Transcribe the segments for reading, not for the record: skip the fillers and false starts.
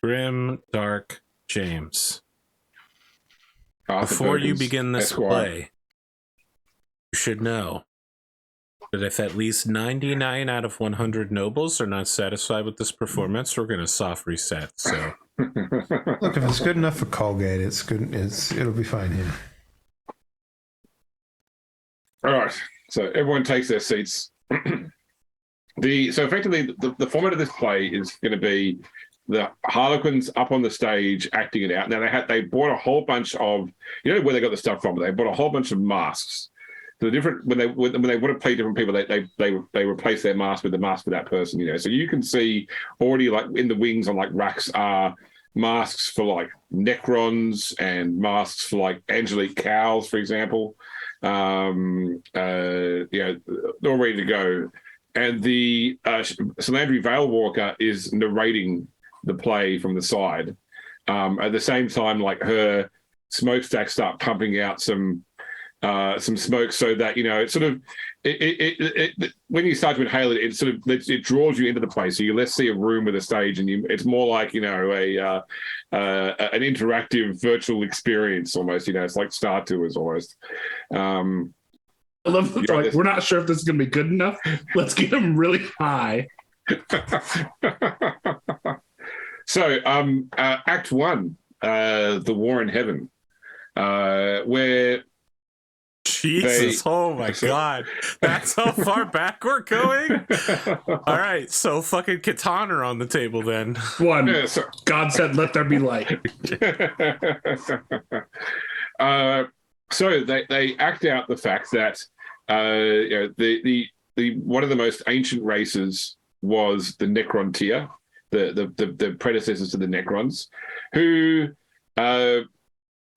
Grim Dark James. Arthur Before you Perkins, begin this Esquire. play, you should know that if at least 99 out of 100 nobles are not satisfied with this performance, we're going to soft reset. So, Look, if it's good enough for Colgate, it's good. It'll be fine here. All right, so everyone takes their seats. So effectively, the format of this play is going to be the Harlequins up on the stage acting it out. Now they bought a whole bunch of, you know where they got the stuff from, but they bought a whole bunch of masks. So the different when they want to play different people, they replace their mask with the mask for that person. You know, so you can see already like in the wings on like racks are masks for like Necrons and masks for like Angelique Cowles, for example. You know, they're all ready to go. And the Salandri Veilwalker is narrating the play from the side. At the same time, like her smokestacks start pumping out some smoke, so that you know it sort of when you start to inhale it, it draws you into the place. So you less see a room with a stage, and it's more like you know an interactive virtual experience almost. You know, it's like Star Tours almost. I love the like, we're not sure if this is going to be good enough. Let's get them really high. So, Act 1, The War in Heaven, where Jesus, oh my God. That's how far back we're going? All right, so fucking Catan are on the table then. One, Yeah, God said, let there be light. So they act out the fact that you know, the one of the most ancient races was the Necrontyr, the predecessors to the Necrons, who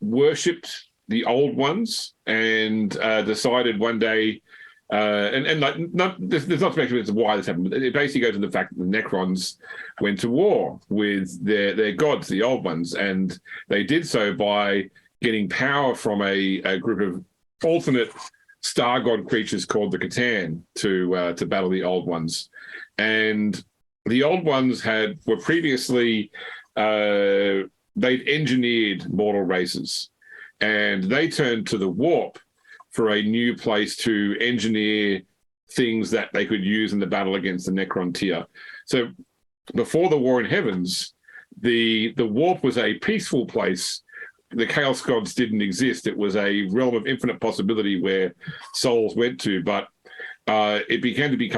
worshipped the old ones and decided one day, and like there's not speculations why this happened, but it basically goes to the fact that the Necrons went to war with their gods, the old ones, and they did so by getting power from a group of alternate star god creatures called the Catan to battle the old ones. And the old ones were previously they'd engineered mortal races, and they turned to the warp for a new place to engineer things that they could use in the battle against the Necrontyr. So before the War in Heavens, the warp was a peaceful place. The Chaos Gods didn't exist. It was a realm of infinite possibility where souls went to, but it began to be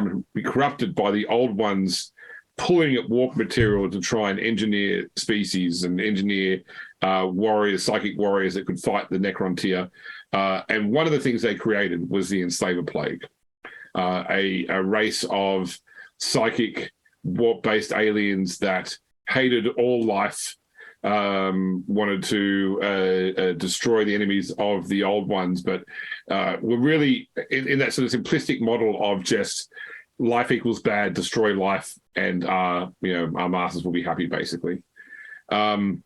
corrupted by the old ones pulling at warp material to try and engineer species and engineer warriors, psychic warriors that could fight the Necrontyr. And one of the things they created was the Enslaver Plague, a race of psychic warp-based aliens that hated all life, wanted to destroy the enemies of the old ones, but were really in that sort of simplistic model of just life equals bad, destroy life, and our masters will be happy, basically. Now,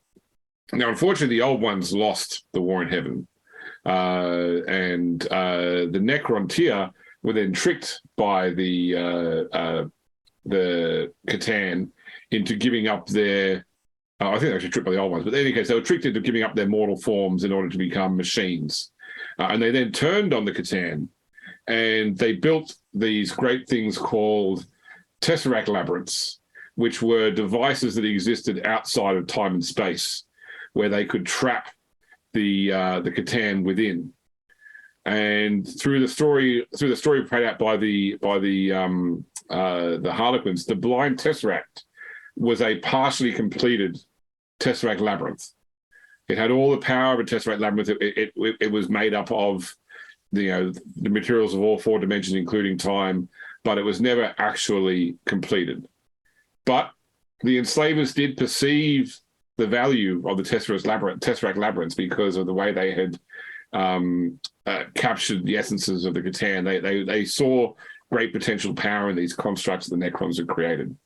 unfortunately, the old ones lost the War in Heaven, and the Necrontyr were then tricked by the Catan into giving up their I think they actually tricked by the old ones, but in any case, they were tricked into giving up their mortal forms in order to become machines. And they then turned on the Catan, and they built these great things called Tesseract Labyrinths, which were devices that existed outside of time and space, where they could trap the Catan within. And through the story played out by the Harlequins, the Blind Tesseract was a partially completed Tesseract Labyrinth. It had all the power of a Tesseract Labyrinth. It was made up of the materials of all four dimensions, including time, but it was never actually completed. But the enslavers did perceive the value of the Tesseract Labyrinths because of the way they had captured the essences of the Catan. They saw great potential power in these constructs the Necrons had created.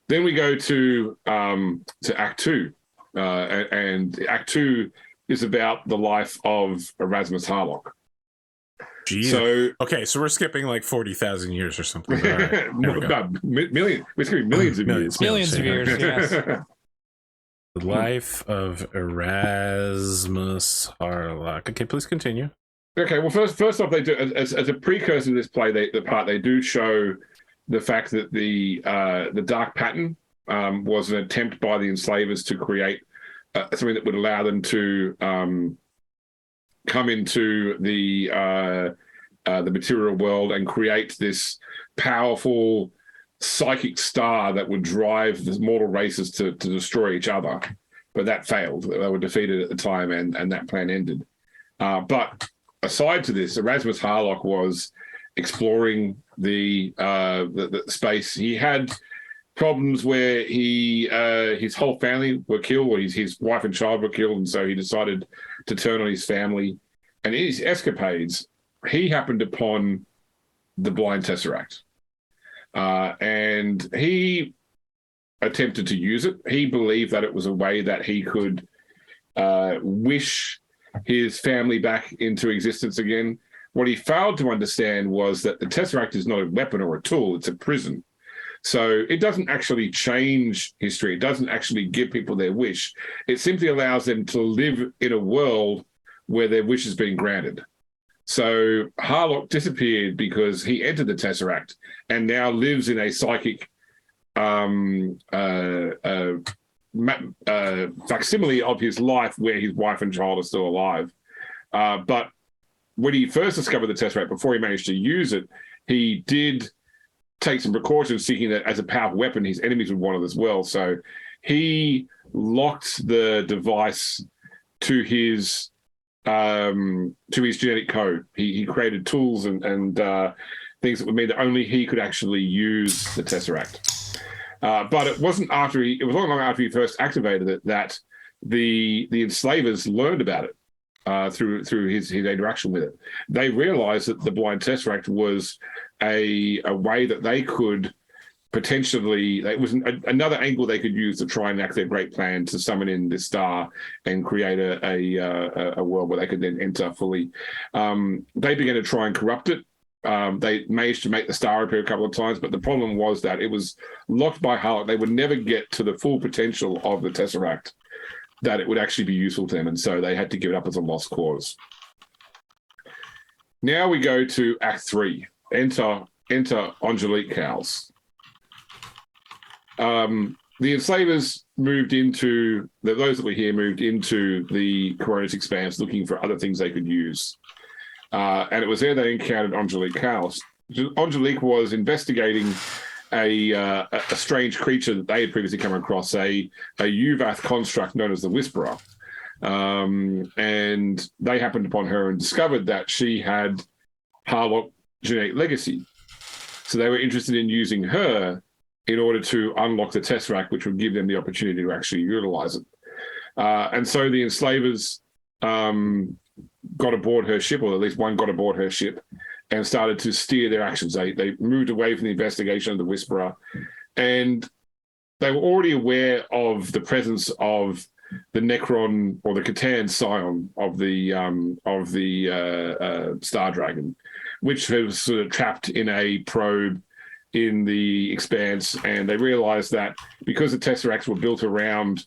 Then we go to Act 2, and Act 2 is about the life of Erasmus Harlock. Jeez. Okay, so we're skipping like 40,000 years or something. All right, there we go. Millions. We're skipping millions of years. Millions of years, yes. The life of Erasmus Harlock. Okay, please continue. Okay, well, first off, they do as a precursor to this play. They do show the fact that the dark pattern was an attempt by the enslavers to create something that would allow them to come into the material world and create this powerful psychic star that would drive the mortal races to destroy each other. But that failed. They were defeated at the time, and that plan ended. But aside to this, Erasmus Harlock was exploring the space. He had problems where his whole family were killed, or his wife and child were killed, and so he decided to turn on his family. And in his escapades, he happened upon the Blind Tesseract, and he attempted to use it. He believed that it was a way that he could wish his family back into existence again. What he failed to understand was that the Tesseract is not a weapon or a tool, it's a prison. So it doesn't actually change history. It doesn't actually give people their wish. It simply allows them to live in a world where their wish has been granted. So Harlock disappeared because he entered the Tesseract and now lives in a psychic facsimile of his life where his wife and child are still alive. But when he first discovered the Tesseract, before he managed to use it, he did take some precautions, thinking that as a powerful weapon, his enemies would want it as well. So he locked the device to his genetic code. He created tools and things that would mean that only he could actually use the Tesseract. But it wasn't after it was not long after he first activated it that the enslavers learned about it through his interaction with it. They realized that the Blind Tesseract was a way that they could potentially, it was another angle they could use to try and enact their great plan to summon in this star and create a world where they could then enter fully. They began to try and corrupt it. They managed to make the star appear a couple of times, but the problem was that it was locked by Harlock. They would never get to the full potential of the Tesseract, that it would actually be useful to them, and so they had to give it up as a lost cause. Now we go to Act 3. Enter Angelique Cowles. The enslavers moved into, those that were here moved into the Koronus Expanse looking for other things they could use. And it was there they encountered Angelique Cowles. Angelique was investigating a strange creature that they had previously come across, a Uvath construct known as the Whisperer. And they happened upon her and discovered that she had Harlock genetic legacy. So they were interested in using her in order to unlock the Tesseract, which would give them the opportunity to actually utilize it. And so the enslavers got aboard her ship, or at least one got aboard her ship, and started to steer their actions. They moved away from the investigation of the Whisperer, and they were already aware of the presence of the Necron, or the Catan Scion of the Star Dragon, which was sort of trapped in a probe in the Expanse. And they realized that because the Tesseracts were built around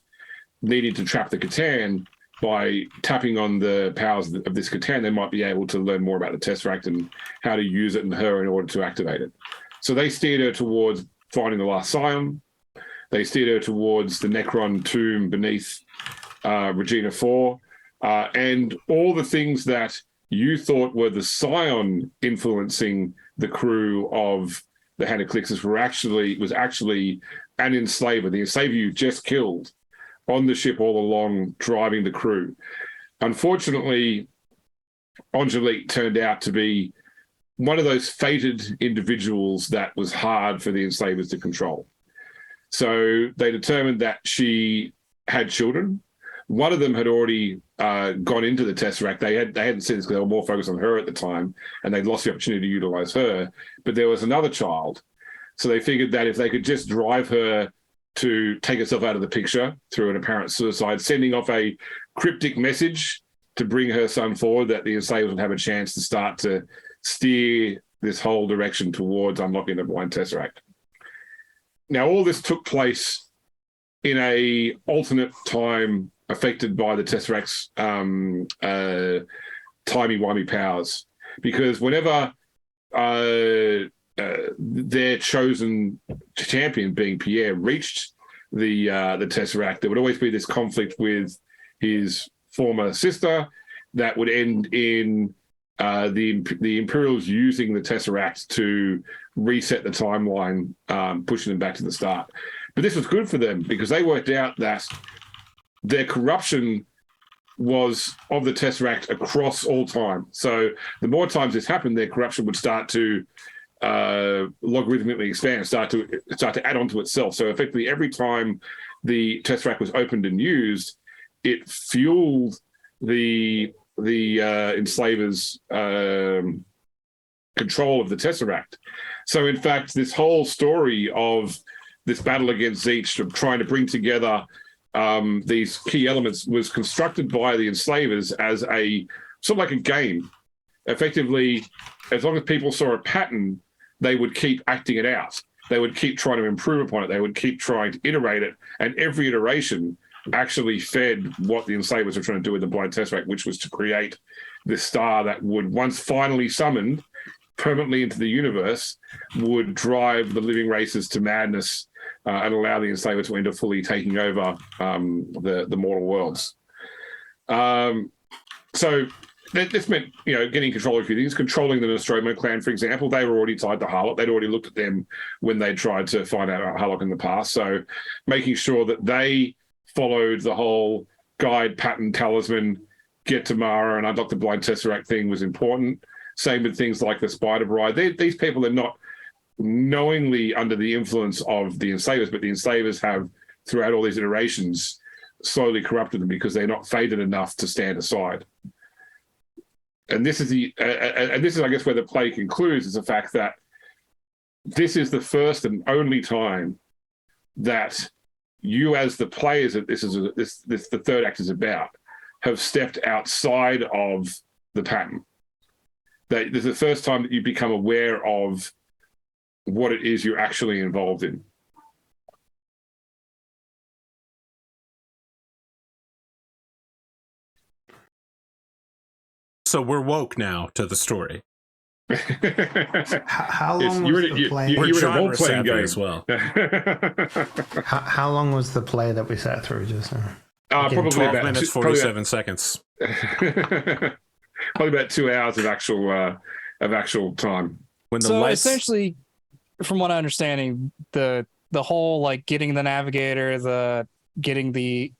needing to trap the Catan, by tapping on the powers of this Catan, they might be able to learn more about the Tesseract and how to use it in her in order to activate it. So they steered her towards finding the Last Scion. They steered her towards the Necron tomb beneath Regina 4. And all the things that you thought were the Scion influencing the crew of the Hand of Calixis was actually an enslaver, the enslaver you just killed, on the ship all along, driving the crew. Unfortunately, Angelique turned out to be one of those fated individuals that was hard for the enslavers to control. So they determined that she had children. One of them had already gone into the Tesseract. They hadn't seen this because they were more focused on her at the time, and they'd lost the opportunity to utilize her. But there was another child. So they figured that if they could just drive her to take herself out of the picture through an apparent suicide, sending off a cryptic message to bring her son forward, that the enslavers would have a chance to start to steer this whole direction towards unlocking the Blind Tesseract. Now, all this took place in a alternate time affected by the Tesseract's timey-wimey powers, because whenever their chosen champion, being Pierre, reached the Tesseract, there would always be this conflict with his former sister that would end in the Imperials using the Tesseract to reset the timeline, pushing them back to the start. But this was good for them because they worked out that their corruption was of the Tesseract across all time. So the more times this happened, their corruption would start to logarithmically expand, start to add on to itself. So effectively, every time the Tesseract was opened and used, it fueled the enslavers' control of the Tesseract. So in fact, this whole story of this battle against Tzeentch, of trying to bring together these key elements, was constructed by the enslavers as a sort of like a game. Effectively, as long as people saw a pattern, they would keep acting it out. They would keep trying to improve upon it. They would keep trying to iterate it. And every iteration actually fed what the enslavers were trying to do with the Blind Tesseract, which was to create this star that would, once finally summoned permanently into the universe, would drive the living races to madness and allow the enslavers to end up fully taking over the mortal worlds. So this meant, getting control of a few things, controlling the Nostromo clan, for example. They were already tied to Harlock. They'd already looked at them when they tried to find out about Harlock in the past. So making sure that they followed the whole guide, pattern, talisman, get to Mara and unlock the Blind Tesseract thing was important. Same with things like the Spider Bride. These people are not knowingly under the influence of the enslavers, but the enslavers have, throughout all these iterations, slowly corrupted them because they're not fated enough to stand aside. And this is I guess, where the play concludes, is the fact that this is the first and only time that you, as the players that the third act is about, have stepped outside of the pattern. That this is the first time that you become aware of what it is you're actually involved in. So we're woke now to the story. How long was the play? You were in a role-playing game as well. How long was the play that we sat through just now? Probably 12 about minutes, 47 seconds. Probably about 2 hours of actual time. When the so lights... essentially, from what I'm understanding, the whole like getting the navigator, getting the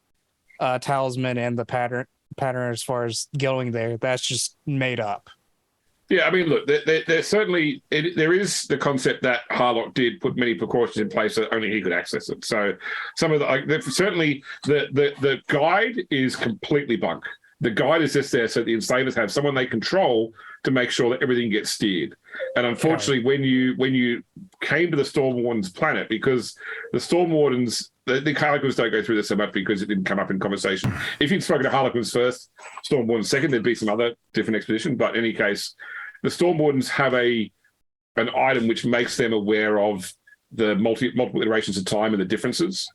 talisman and the pattern as far as going there, that's just made up. Yeah, I mean, look, there's certainly there is the concept that Harlock did put many precautions in place that only he could access it. So some of certainly the guide is completely bunk. The guide is just there so the enslavers have someone they control to make sure that everything gets steered. And unfortunately, when you came to the Storm Wardens planet, because the Storm Wardens, the Harlequins don't go through this so much because it didn't come up in conversation. If you'd spoken to Harlequins first, Storm Wardens second, there'd be some other different expedition. But in any case, the Storm Wardens have an item which makes them aware of the multiple iterations of time and the differences.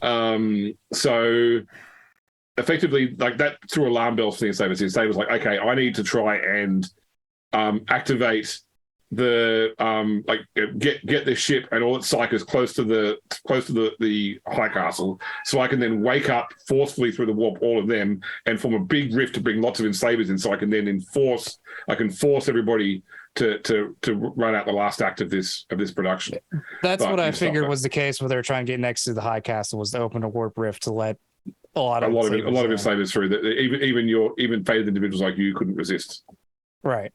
So effectively, like, that threw alarm bells for the enslavers. The enslavers like, okay, I need to try and activate the get this ship and all its psychers close to the high castle, so I can then wake up forcefully through the warp all of them and form a big rift to bring lots of enslavers in, so I can then force everybody to run out the last act of this production. That's what I figured was the case when they were trying to get next to the high castle, was to open a warp rift to let a lot of enslavers through that even fated individuals like you couldn't resist. Right.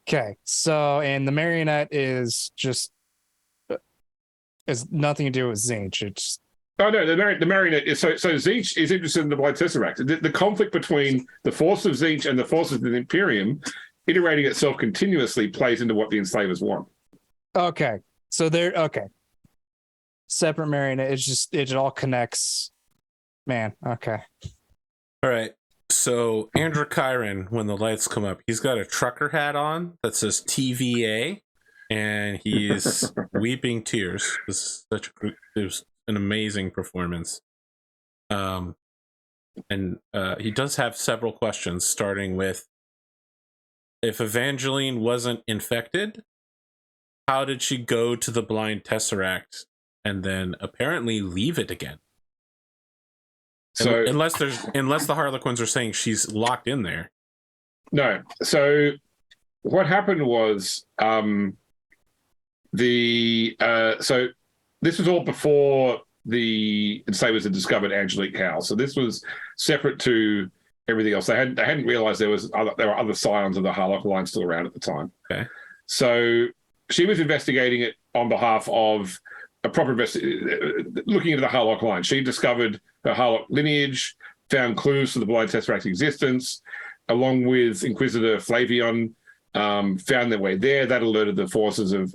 Okay. So, and the marionette is nothing to do with Tzeentch. It's the marionette is so Tzeentch is interested in the Blind Tesseract. The conflict between the force of Tzeentch and the forces of the Imperium, iterating itself continuously, plays into what the enslavers want. Okay. So they're okay. Separate marionette. It all connects. Man. Okay. All right. So Androchiron, when the lights come up, he's got a trucker hat on that says TVA, and he's weeping tears. It was an amazing performance. And he does have several questions, starting with, if Evangeline wasn't infected, how did she go to the blind tesseract and then apparently leave it again? So unless the Harlequins are saying she's locked in there. no. So what happened was so this was all before the enslavers had discovered Angelique Cowles. So this was separate to everything else. They hadn't realized there were other scions of the Harlock line still around at the time. Okay. So she was investigating it on behalf of a proper looking into the Harlock line. She discovered her Harlock lineage, found clues to the Blind Tesseract's existence, along with Inquisitor Flavion, found their way there. That alerted the forces of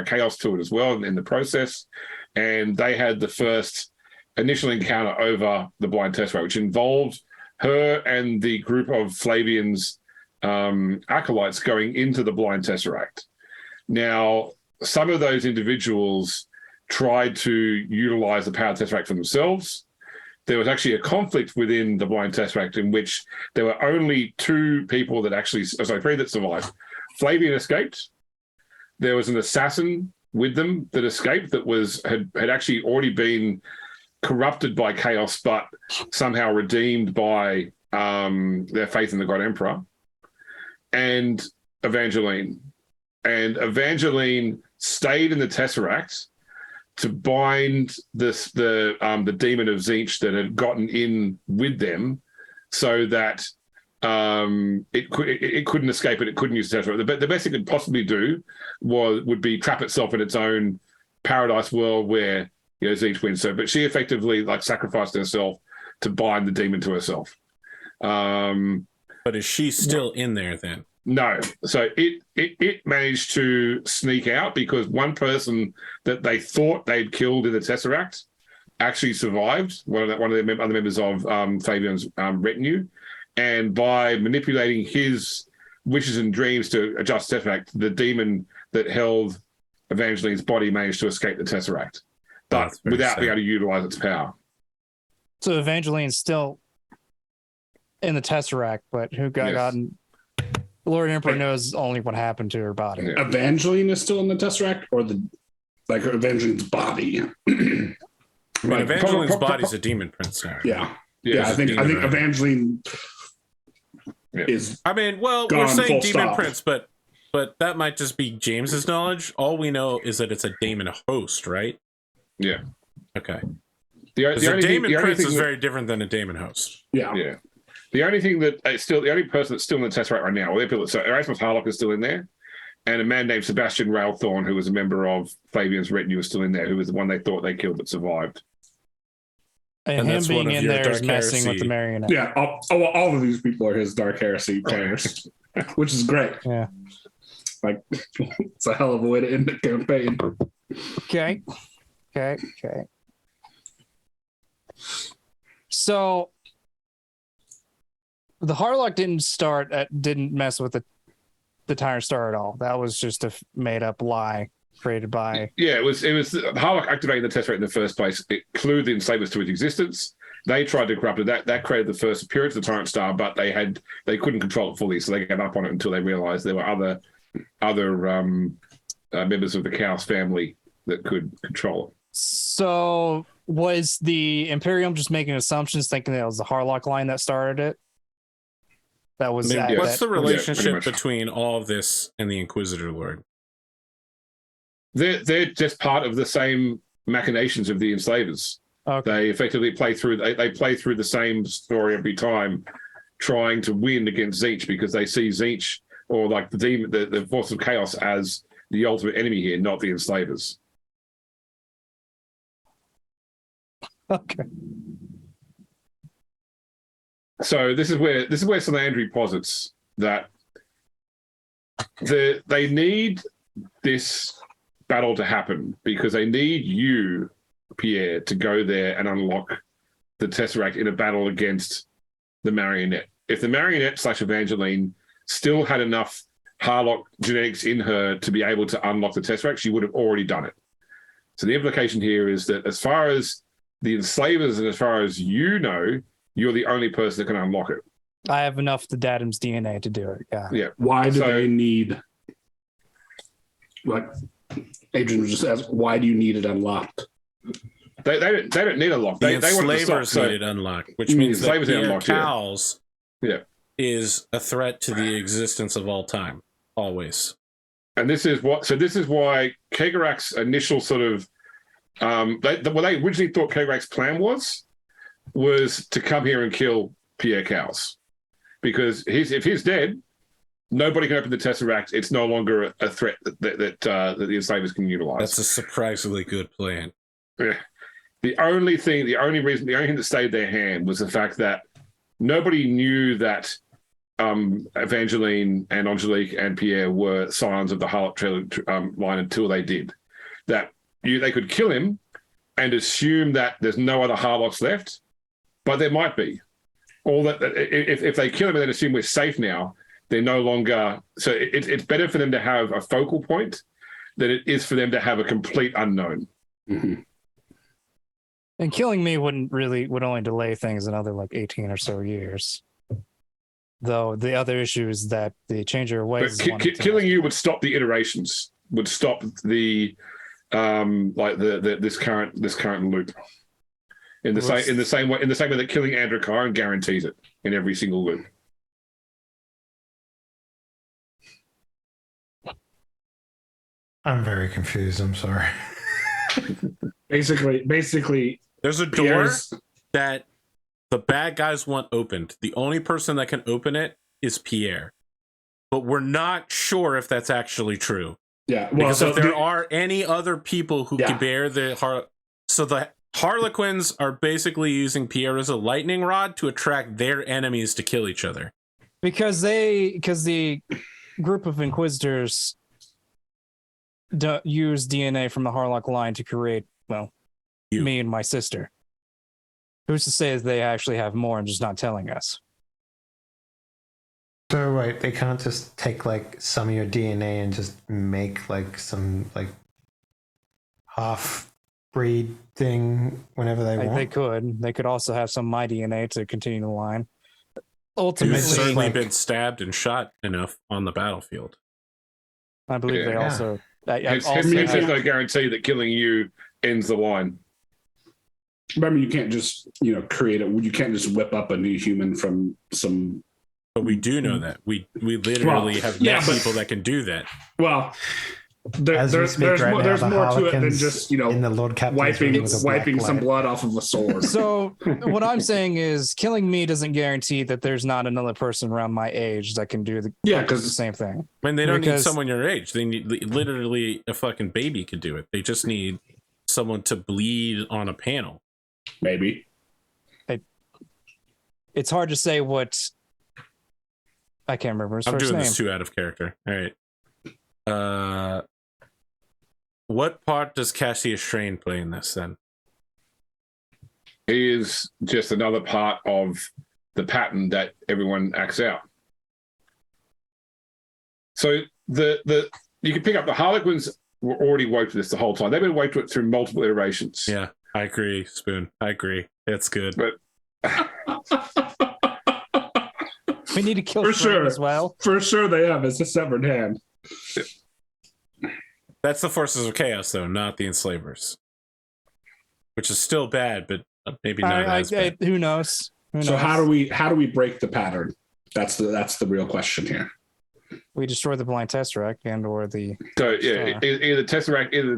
Chaos to it as well in the process. And they had the first initial encounter over the Blind Tesseract, which involved her and the group of Flavion's acolytes going into the Blind Tesseract. Now, some of those individuals tried to utilize the Power Tesseract for themselves. There was actually a conflict within the Blind Tesseract in which there were only three that survived. Flavion escaped. There was an assassin with them that escaped that had actually already been corrupted by Chaos, but somehow redeemed by their faith in the God Emperor, and Evangeline. And Evangeline stayed in the Tesseract to bind the demon of Tzeentch that had gotten in with them, so that it couldn't escape it. It couldn't use the Tesseract. The best it could possibly do would be trap itself in its own paradise world where Tzeentch wins. But she effectively sacrificed herself to bind the demon to herself. But is she still in there then? No. So it managed to sneak out because one person that they thought they'd killed in the Tesseract actually survived, one of the other members of Flavion's retinue. And by manipulating his wishes and dreams to adjust the Tesseract, the demon that held Evangeline's body managed to escape the Tesseract, but without being able to utilize its power. So Evangeline's still in the Tesseract, but who got gotten... The Lord Emperor knows only what happened to her body. Yeah. Evangeline is still in the Tesseract, or Evangeline's body? Evangeline's body's a demon prince now. Yeah. I think Evangeline is. I mean, we're saying demon prince, but that might just be James's knowledge. All we know is that it's a demon host, right? Yeah. Okay. The demon prince is very different than a demon host. Yeah. Yeah. The only thing the only person that's still in the Tesseract right now, so Erasmus Harlock is still in there, and a man named Sebastian Thorne, who was a member of Flavion's retinue, is still in there, who was the one they thought they killed but survived. And him being in there is messing with the marionette. Yeah, all of these people are his Dark Heresy players, which is great. Yeah. It's a hell of a way to end the campaign. Okay. So the Harlock didn't mess with the Tyrant Star at all. That was just a made up lie created by. Yeah, it was Harlock activating the Tesseract in the first place. It clued the enslavers to its existence. They tried to corrupt it. That created the first appearance of the Tyrant Star, but they couldn't control it fully, so they gave up on it until they realized there were other members of the Chaos family that could control it. So was the Imperium just making assumptions, thinking that it was the Harlock line that started it? That was what's the relationship between all of this and the Inquisitor Lord? They're just part of the same machinations of the enslavers. Okay. They effectively play through the same story every time, trying to win against Tzeentch because they see Tzeentch or the demon, the force of chaos, as the ultimate enemy here, not the enslavers. Okay. So this is where Salandri posits that they need this battle to happen because they need you, Pierre, to go there and unlock the Tesseract in a battle against the marionette. If the marionette / Evangeline still had enough Harlock genetics in her to be able to unlock the Tesseract, she would have already done it. So the implication here is that as far as the enslavers and as far as you know, you're the only person that can unlock it. I have enough of the Datum's DNA to do it. Yeah. Why do they need, like Adrian was just asked, why do you need it unlocked? They don't need a lock. The They want to enslavers stop, need it unlocked, which means that enslavers need Pierre unlocked, Cowles yeah. is a threat to the existence of all time, always. And this is why Kegarak's initial sort of what they originally thought Kegarak's plan was to come here and kill Pierre Cowles. Because if he's dead, nobody can open the Tesseract. It's no longer a threat that the enslavers can utilize. That's a surprisingly good plan. Yeah. The only thing that stayed their hand was the fact that nobody knew that Evangeline and Angelique and Pierre were scions of the Harlock line until they did. That they could kill him and assume that there's no other Harlocks left, but there might be. All that if they kill him and then assume we're safe now, they're no longer. So it's better for them to have a focal point than it is for them to have a complete unknown. Mm-hmm. And killing me would only delay things another like 18 or so years. Though the other issue is that the change of ways. Killing you would stop the iterations. Would stop the this current loop. In the same way that killing Androchiron guarantees it in every single loop. I'm very confused. I'm sorry. Basically, there's a door that the bad guys want opened. The only person that can open it is Pierre, but we're not sure if that's actually true. Yeah, because if there are any other people who can bear the Harlequins are basically using Pierre as a lightning rod to attract their enemies to kill each other. Because the group of Inquisitors use DNA from the Harlock line to create, me and my sister. Who's to say that they actually have more and just not telling us? So wait, they can't just take like some of your DNA and just make like some like half breed thing whenever they want? They could also have some of my DNA to continue the line. Ultimately, you've certainly been stabbed and shot enough on the battlefield. I believe they also. There's no guarantee that killing you ends the line. Remember, you can't just create it. You can't just whip up a new human from some. But we do know that we literally have people that can do that. Well, there's more to it than just in the Lord wiping some blood off of a sword. So what I'm saying is, killing me doesn't guarantee that there's not another person around my age that can do the same thing. I mean, they don't need someone your age. They need literally a fucking baby could do it. They just need someone to bleed on a panel. Maybe. It's hard to say what. I can't remember his first name. I'm doing this too out of character. All right. What part does Cassius Strain play in this then? He is just another part of the pattern that everyone acts out. So the you can pick up the Harlequins were already woke to this the whole time. They've been woke to it through multiple iterations. Yeah, I agree, Spoon. I agree. It's good. But we need to kill for sure as well. For sure they have. It's a severed hand. That's the forces of chaos, though, not the enslavers. Which is still bad, but maybe not as bad. Who knows? So how do we break the pattern? That's the real question here. We destroy the blind tesseract either the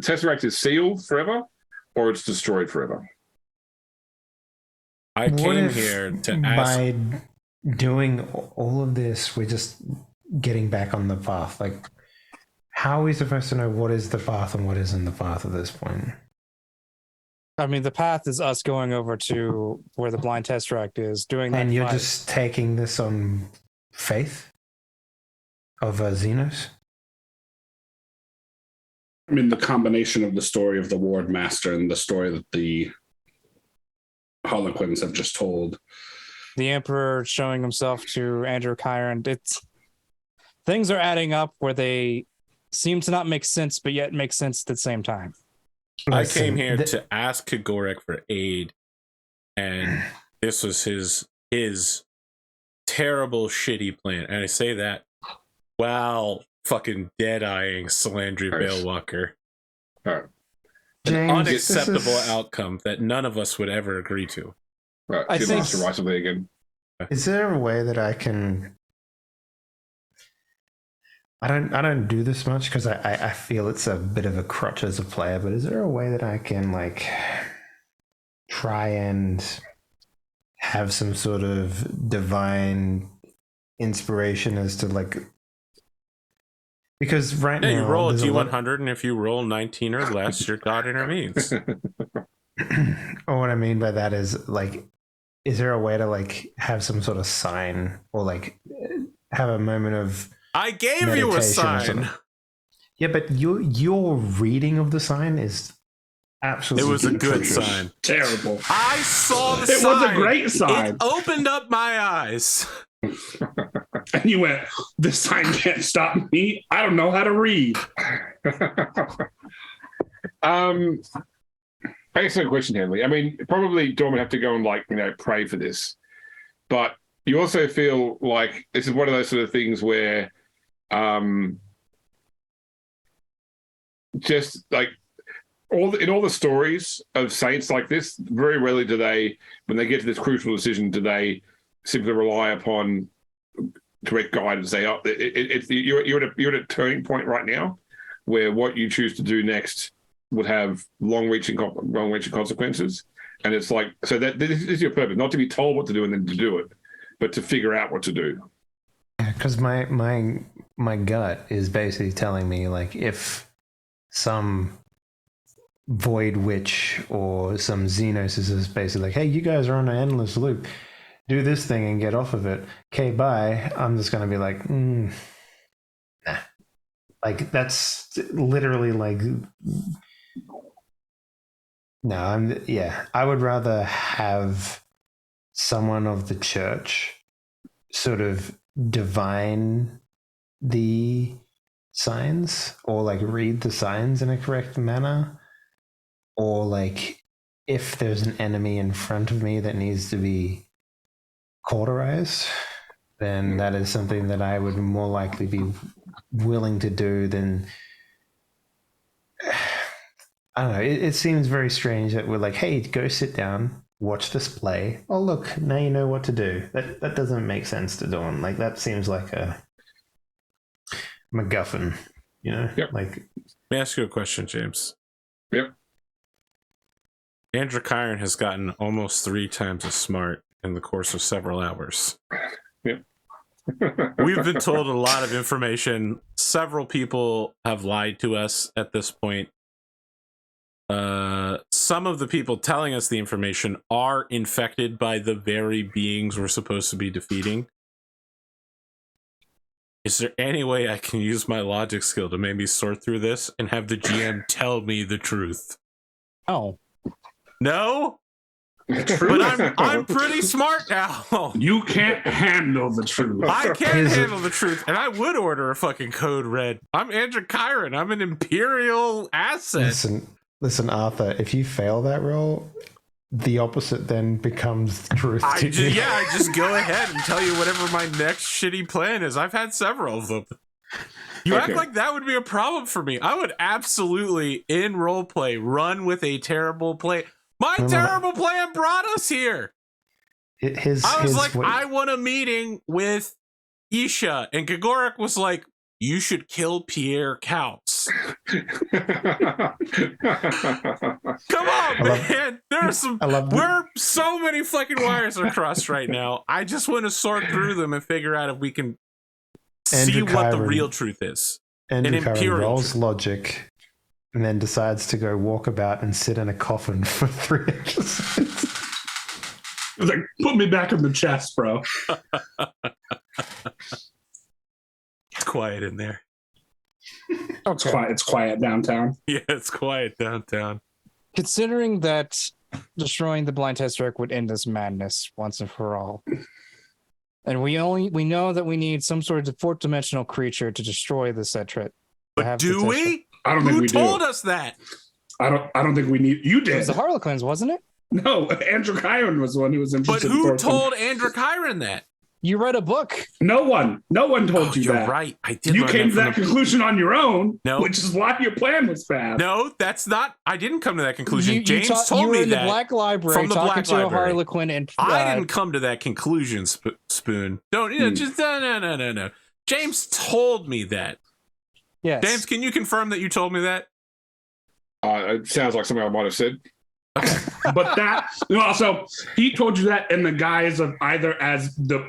tesseract is sealed forever, or it's destroyed forever. I came here to ask. By doing all of this, we're just getting back on the path. Like, how are we supposed to know what is the path and what isn't the path at this point? I mean, the path is us going over to where the blind tesseract is, doing that. And you're just taking this on faith of Xenos? I mean, the combination of the story of the Ward Master and the story that the Harlequins have just told the Emperor showing himself to Androchiron. Things are adding up where they seem to not make sense, but yet make sense at the same time. I came here to ask Kagorek for aid, and this was his terrible, shitty plan. And I say that while fucking dead-eyeing Salandri Balewalker. Right. An unacceptable outcome that none of us would ever agree to. Right. I think. Again. Is there a way that I can? I don't do this much because I feel it's a bit of a crutch as a player. But is there a way that I can like try and have some sort of divine inspiration as to like? Because right now you roll a D100, and if you roll 19 or less, your god intervenes. Or what I mean by that is like, is there a way to like have some sort of sign or like have a moment of? I gave you a sign. Yeah, but your reading of the sign is absolutely. It was a good sign. Terrible. I saw the sign. It was a great sign. It opened up my eyes. And you went, this sign can't stop me. I don't know how to read. Excellent question, Henley. I mean, probably Dawn would have to go and pray for this, but you also feel like this is one of those sort of things where, just like in all the stories of saints like this, very rarely do they, when they get to this crucial decision, do they simply rely upon correct guidance. You're at a turning point right now where what you choose to do next would have long-reaching consequences, and it's like, so that this is your purpose, not to be told what to do and then to do it, but to figure out what to do. Because my gut is basically telling me like if some void witch or some Xenos is basically like, hey, you guys are on an endless loop, do this thing and get off of it. Okay, bye. I'm just gonna be like, nah. Like that's literally like, no. I would rather have someone of the church sort of divine the signs or like read the signs in a correct manner, or like if there's an enemy in front of me that needs to be cauterized, then that is something that I would more likely be willing to do than, I don't know, it seems very strange that we're like, hey, go sit down, watch this play. Oh, look, now you know what to do. That doesn't make sense to Dawn. Like, that seems like a MacGuffin, you know? Yep. Like, Let me ask you a question, James. Yep. Androchiron has gotten almost 3 times as smart in the course of several hours. Yep. We've been told a lot of information. Several people have lied to us at this point. Some of the people telling us the information are infected by the very beings we're supposed to be defeating. Is there any way I can use my logic skill to maybe sort through this and have the GM tell me the truth? Oh. No? But I'm pretty smart now. You can't handle the truth. I can't handle the truth, and I would order a fucking code red. I'm Androchiron. I'm an Imperial asset. Listen, Arthur, if you fail that roll, the opposite then becomes the truth. I just go ahead and tell you whatever my next shitty plan is. I've had several of them. You act like that would be a problem for me. I would absolutely, in roleplay, run with a terrible plan. My terrible plan brought us here. I want a meeting with Isha, and Kagorek was like, you should kill Pierre Cowles. Come on, man. We're so many fucking wires are crossed right now. I just want to sort through them and figure out if we can see what the real truth is. Androchiron rolls logic and then decides to go walk about and sit in a coffin for 3 episodes. It was like, put me back in the chest, bro. It's quiet in there. Okay. It's quiet downtown. Yeah, it's quiet downtown. Considering that destroying the blind tesseract would end this madness once and for all. And we know that we need some sort of fourth dimensional creature to destroy the Setret. But do we? I don't think we do. Who told us that? I don't think we need. You did. It was the Harlequins, wasn't it? No, Androchiron was the one who was interested. But who told Androchiron that? You read a book. No one told you you're that. You're right. I did. You came to that conclusion on your own, which is why your plan was bad. No, that's not. I didn't come to that conclusion. James told me that. You were in the Black Library from the talking Black to Library. a Harlequin, and I didn't come to that conclusion. Spoon. Don't just no. James told me that. Yes. James, can you confirm that you told me that? It sounds like something I might have said. But so he told you that in the guise of either as the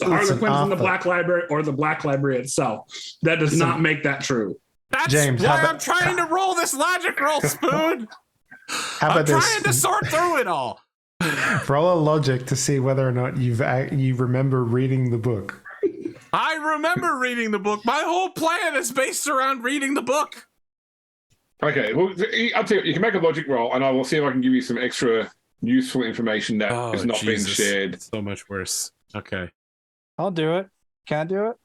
Harlequins in the Black Library or the Black Library itself. That does not make that true. That's James, why I'm trying to roll this logic roll, Spoon. I'm trying to sort through it all. Roll a logic to see whether or not you remember reading the book. I remember reading the book. My whole plan is based around reading the book. Okay, well, I'll tell you, you can make a logic roll, and I will see if I can give you some extra useful information that is not being shared. So much worse. Okay. I'll do it. Can I do it?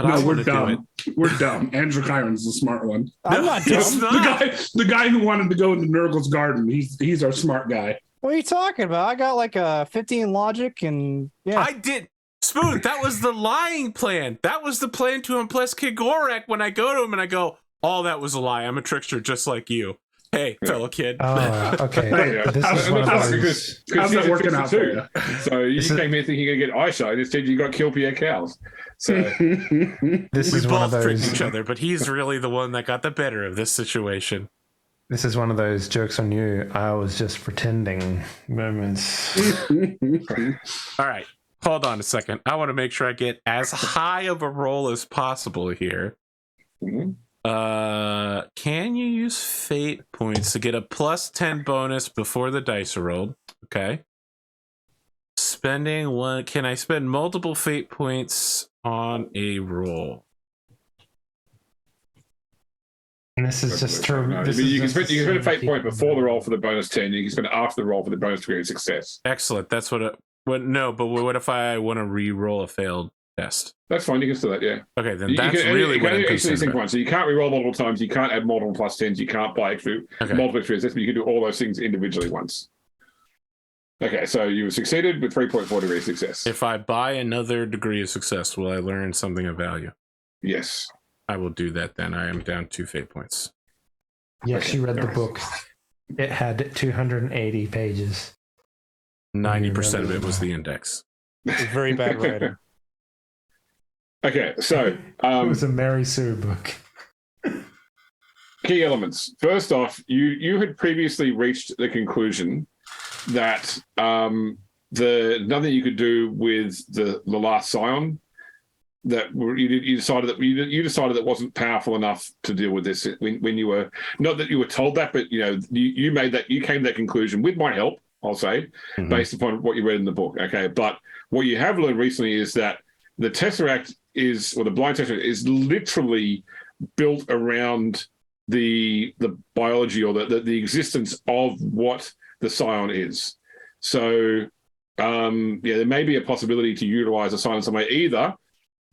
No, we're dumb. We're dumb. Androchiron's the smart one. I'm not dumb. The guy who wanted to go into Nurgle's garden. He's our smart guy. What are you talking about? I got like a 15 logic, and yeah. I did. Spoon, that was the lying plan. That was the plan to impress Kigorek when I go to him and I go, oh, that was a lie. I'm a trickster just like you. Hey, fellow kid. Oh, okay. How's that working out for you? So you came here thinking you're going to get eyeshine. Instead, you got kill Pierre Cowles. So we both tricked each other, but he's really the one that got the better of this situation. This is one of those jokes on you. I was just pretending moments. All right. Hold on a second. I want to make sure I get as high of a roll as possible here. Mm-hmm. Can you use fate points to get a plus 10 bonus before the dice are rolled? Okay. Spending one. Can I spend multiple fate points on a roll? And this is just true. You can spend a fate point before the roll for the bonus 10. You can spend it after the roll for the bonus degree of success. Excellent. That's what. But what if I want to re-roll a failed test? That's fine. You can do that. Yeah. Okay, then that's really what I'm concerned about. So you can't re-roll multiple times. You can't add multiple plus 10s. You can't buy multiple extra assists, but you can do all those things individually once. Okay, so you succeeded with 3.4 degrees of success. If I buy another degree of success, will I learn something of value? Yes. I will do that then. I am down 2 fate points. Yes, you read the book. It had 280 pages. 90% of it was the index. Very bad writing. Okay, so it was a Mary Sue book. Key elements. First off, you had previously reached the conclusion that nothing you could do with the Last Scion. That you decided that wasn't powerful enough to deal with this when you were, not that you were told that, but you came to that conclusion with my help, I'll say, based upon what you read in the book. Okay, but what you have learned recently is that the Tesseract the blind Tesseract is literally built around the biology or the existence of what the Scion is. So there may be a possibility to utilize the Scion in some way, either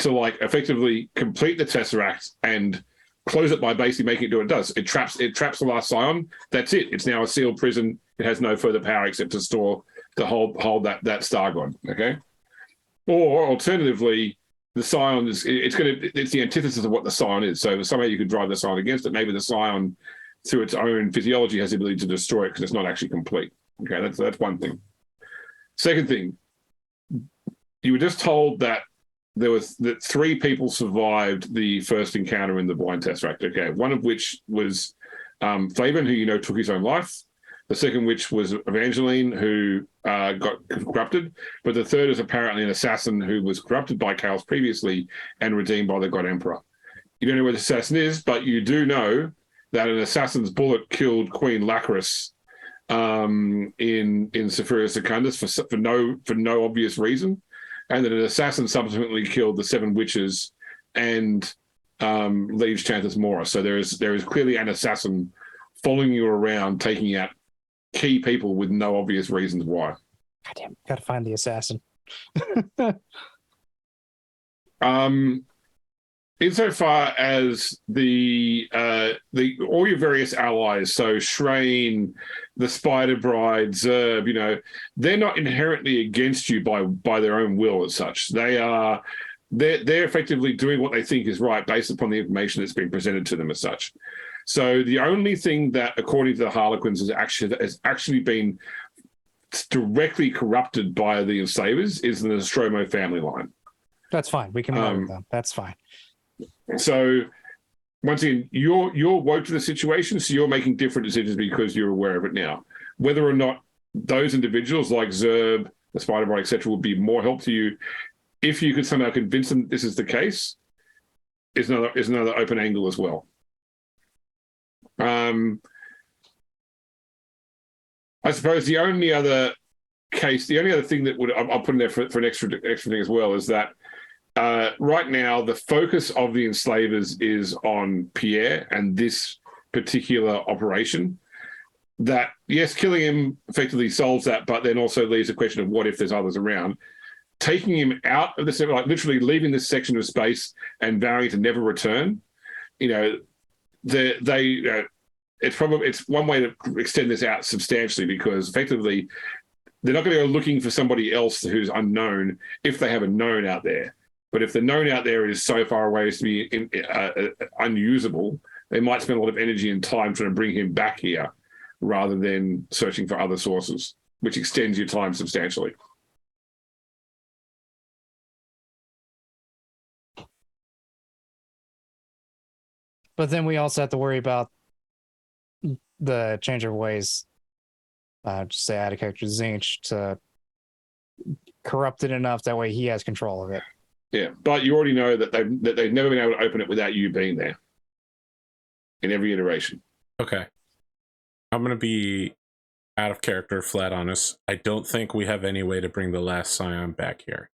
to effectively complete the Tesseract and close it by basically making it do what it does. It traps the Last Scion. That's it. It's now a sealed prison. It has no further power except to hold that star god. Okay. Or alternatively, the Scion it's the antithesis of what the Scion is. So somehow you could drive the Scion against it. Maybe the Scion, through its own physiology, has the ability to destroy it because it's not actually complete. Okay, that's one thing. Second thing, you were just told that that 3 people survived the first encounter in the blind Tesseract. Okay, one of which was Fabian, who took his own life. The second, which was Evangeline, who got corrupted. But the third is apparently an assassin who was corrupted by Cowles previously and redeemed by the God Emperor. You don't know where the assassin is, but you do know that an assassin's bullet killed Queen Lacris in Sephiria Secundus for no obvious reason, and that an assassin subsequently killed the 7 witches and Liege Chanthus Mora. So there is clearly an assassin following you around, taking out key people with no obvious reasons why. God damn, gotta find the assassin. Insofar as the all your various allies, so Shrain, the Spider Bride, Zerb, they're not inherently against you by their own will as such. They're effectively doing what they think is right based upon the information that's being presented to them as such. So the only thing that, according to the Harlequins, has actually been directly corrupted by the enslavers is the Nostromo family line. That's fine. We can move with them. That's fine. So once again, you're woke to the situation, so you're making different decisions because you're aware of it now. Whether or not those individuals like Zerb, the Spider Bride, etc., would be more help to you if you could somehow convince them this is the case, is another open angle as well. I suppose the only other thing that I'll put in there for an extra thing as well is that right now the focus of the enslavers is on Pierre and this particular operation. That, yes, killing him effectively solves that, but then also leaves the question of what if there's others around. Taking him out of this, like literally leaving this section of space and vowing to never return, it's one way to extend this out substantially, because effectively they're not going to go looking for somebody else who's unknown if they have a known out there. But if the known out there is so far away as to be unusable, they might spend a lot of energy and time trying to bring him back here rather than searching for other sources, which extends your time substantially. But then we also have to worry about the change of ways. Just say add a character Zinch to corrupt it enough that way he has control of it. Yeah, but you already know that they've never been able to open it without you being there in every iteration. Okay. I'm going to be out of character, flat honest. I don't think we have any way to bring the Last Scion back here.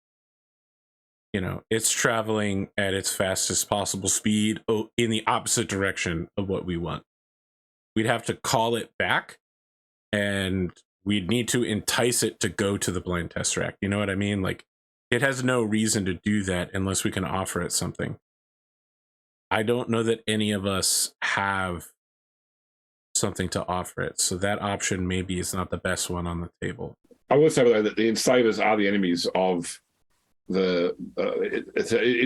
It's traveling at its fastest possible speed in the opposite direction of what we want. We'd have to call it back, and we'd need to entice it to go to the blind tesseract. You know what I mean? Like, it has no reason to do that unless we can offer it something. I don't know that any of us have something to offer it, so that option maybe is not the best one on the table. I will say, though, that the enslavers are the enemies of the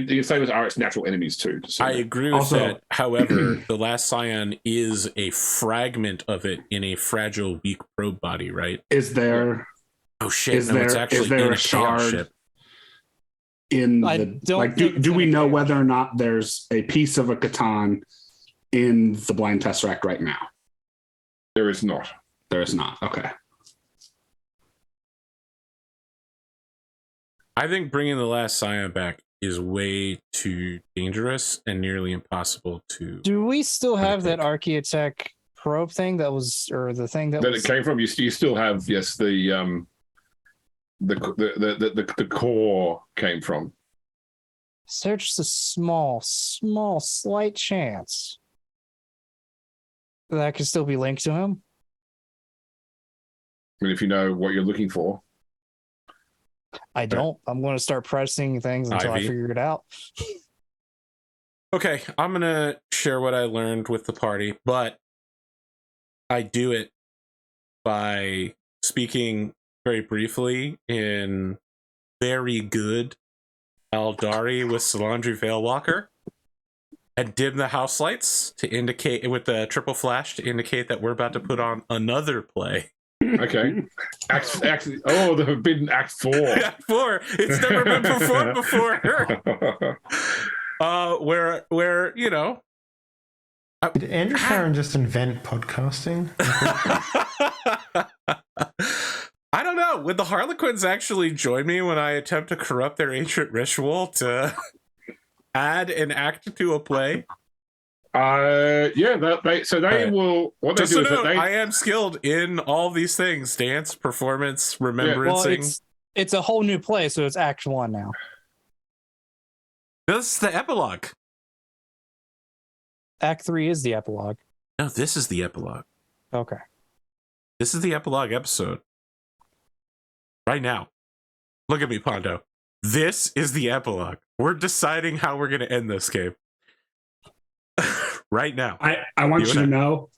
enslavers are its natural enemies too. So I agree with that. However, the Last Scion is a fragment of it in a fragile, weak probe body, right? Is there? Oh shit! Is there a shard ship in the? Do we know whether or not there's a piece of a Catan in the blind tesseract right now? There is not. There is not. Okay. I think bringing the Last Scion back is way too dangerous and nearly impossible to. Do we still have that Archaeotech probe thing that was, or the thing that it came from? You still have, yes, the core came from. Is there just a small, slight chance that could still be linked to him? I mean, if you know what you're looking for. I don't. I'm going to start pressing things until I figure it out. Okay, I'm going to share what I learned with the party, but I do it by speaking very briefly in very good Eldari with Solandri Veilwalker, and dim the house lights to indicate, with the triple flash, to indicate that we're about to put on another play. Okay. The forbidden Act 4. Act 4. It's never been performed before. Where Did Androchiron just invent podcasting? I don't know. Would the Harlequins actually join me when I attempt to corrupt their ancient ritual to add an act to a play? Yeah, they will. What they Just do so is that I am skilled in all these things: dance, performance, remembrancing. Well, it's a whole new play, so it's Act 1 now. This is the epilogue. Act 3 is the epilogue. No, this is the epilogue. Okay. This is the epilogue episode. Right now. Look at me, Pondo. This is the epilogue. We're deciding how we're going to end this game. Right now. I want you to know,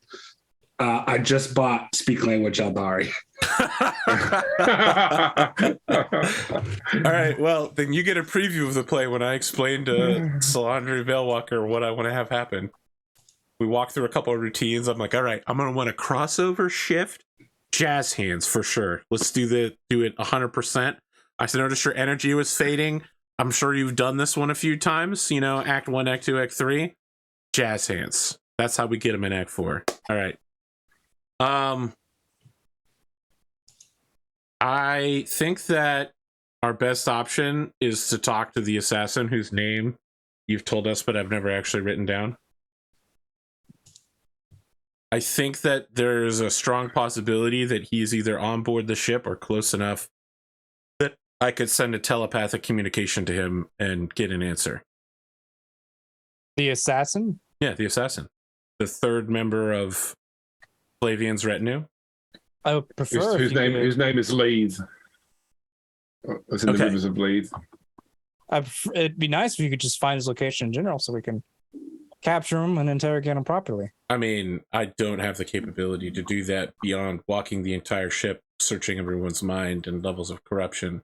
I just bought Speak Language Eldari. All right, well, then you get a preview of the play when I explain to Salandri Veilwalker what I want to have happen. We walk through a couple of routines. I'm like, all right, I'm going to want a crossover shift. Jazz hands for sure. Let's do it 100%. I noticed your energy was fading. I'm sure you've done this one a few times, you know, Act 1, Act 2, Act 3. Jazz hands. That's how we get them in Act 4. All right. I think that our best option is to talk to the assassin whose name you've told us, but I've never actually written down. I think that there's a strong possibility that he's either on board the ship or close enough that I could send a telepathic communication to him and get an answer. The assassin? Yeah, the assassin. The third member of Flavian's retinue. I would prefer Whose name is Leith. It's in the rivers of Leith. It'd be nice if you could just find his location in general so we can capture him and interrogate him properly. I mean, I don't have the capability to do that beyond walking the entire ship, searching everyone's mind and levels of corruption.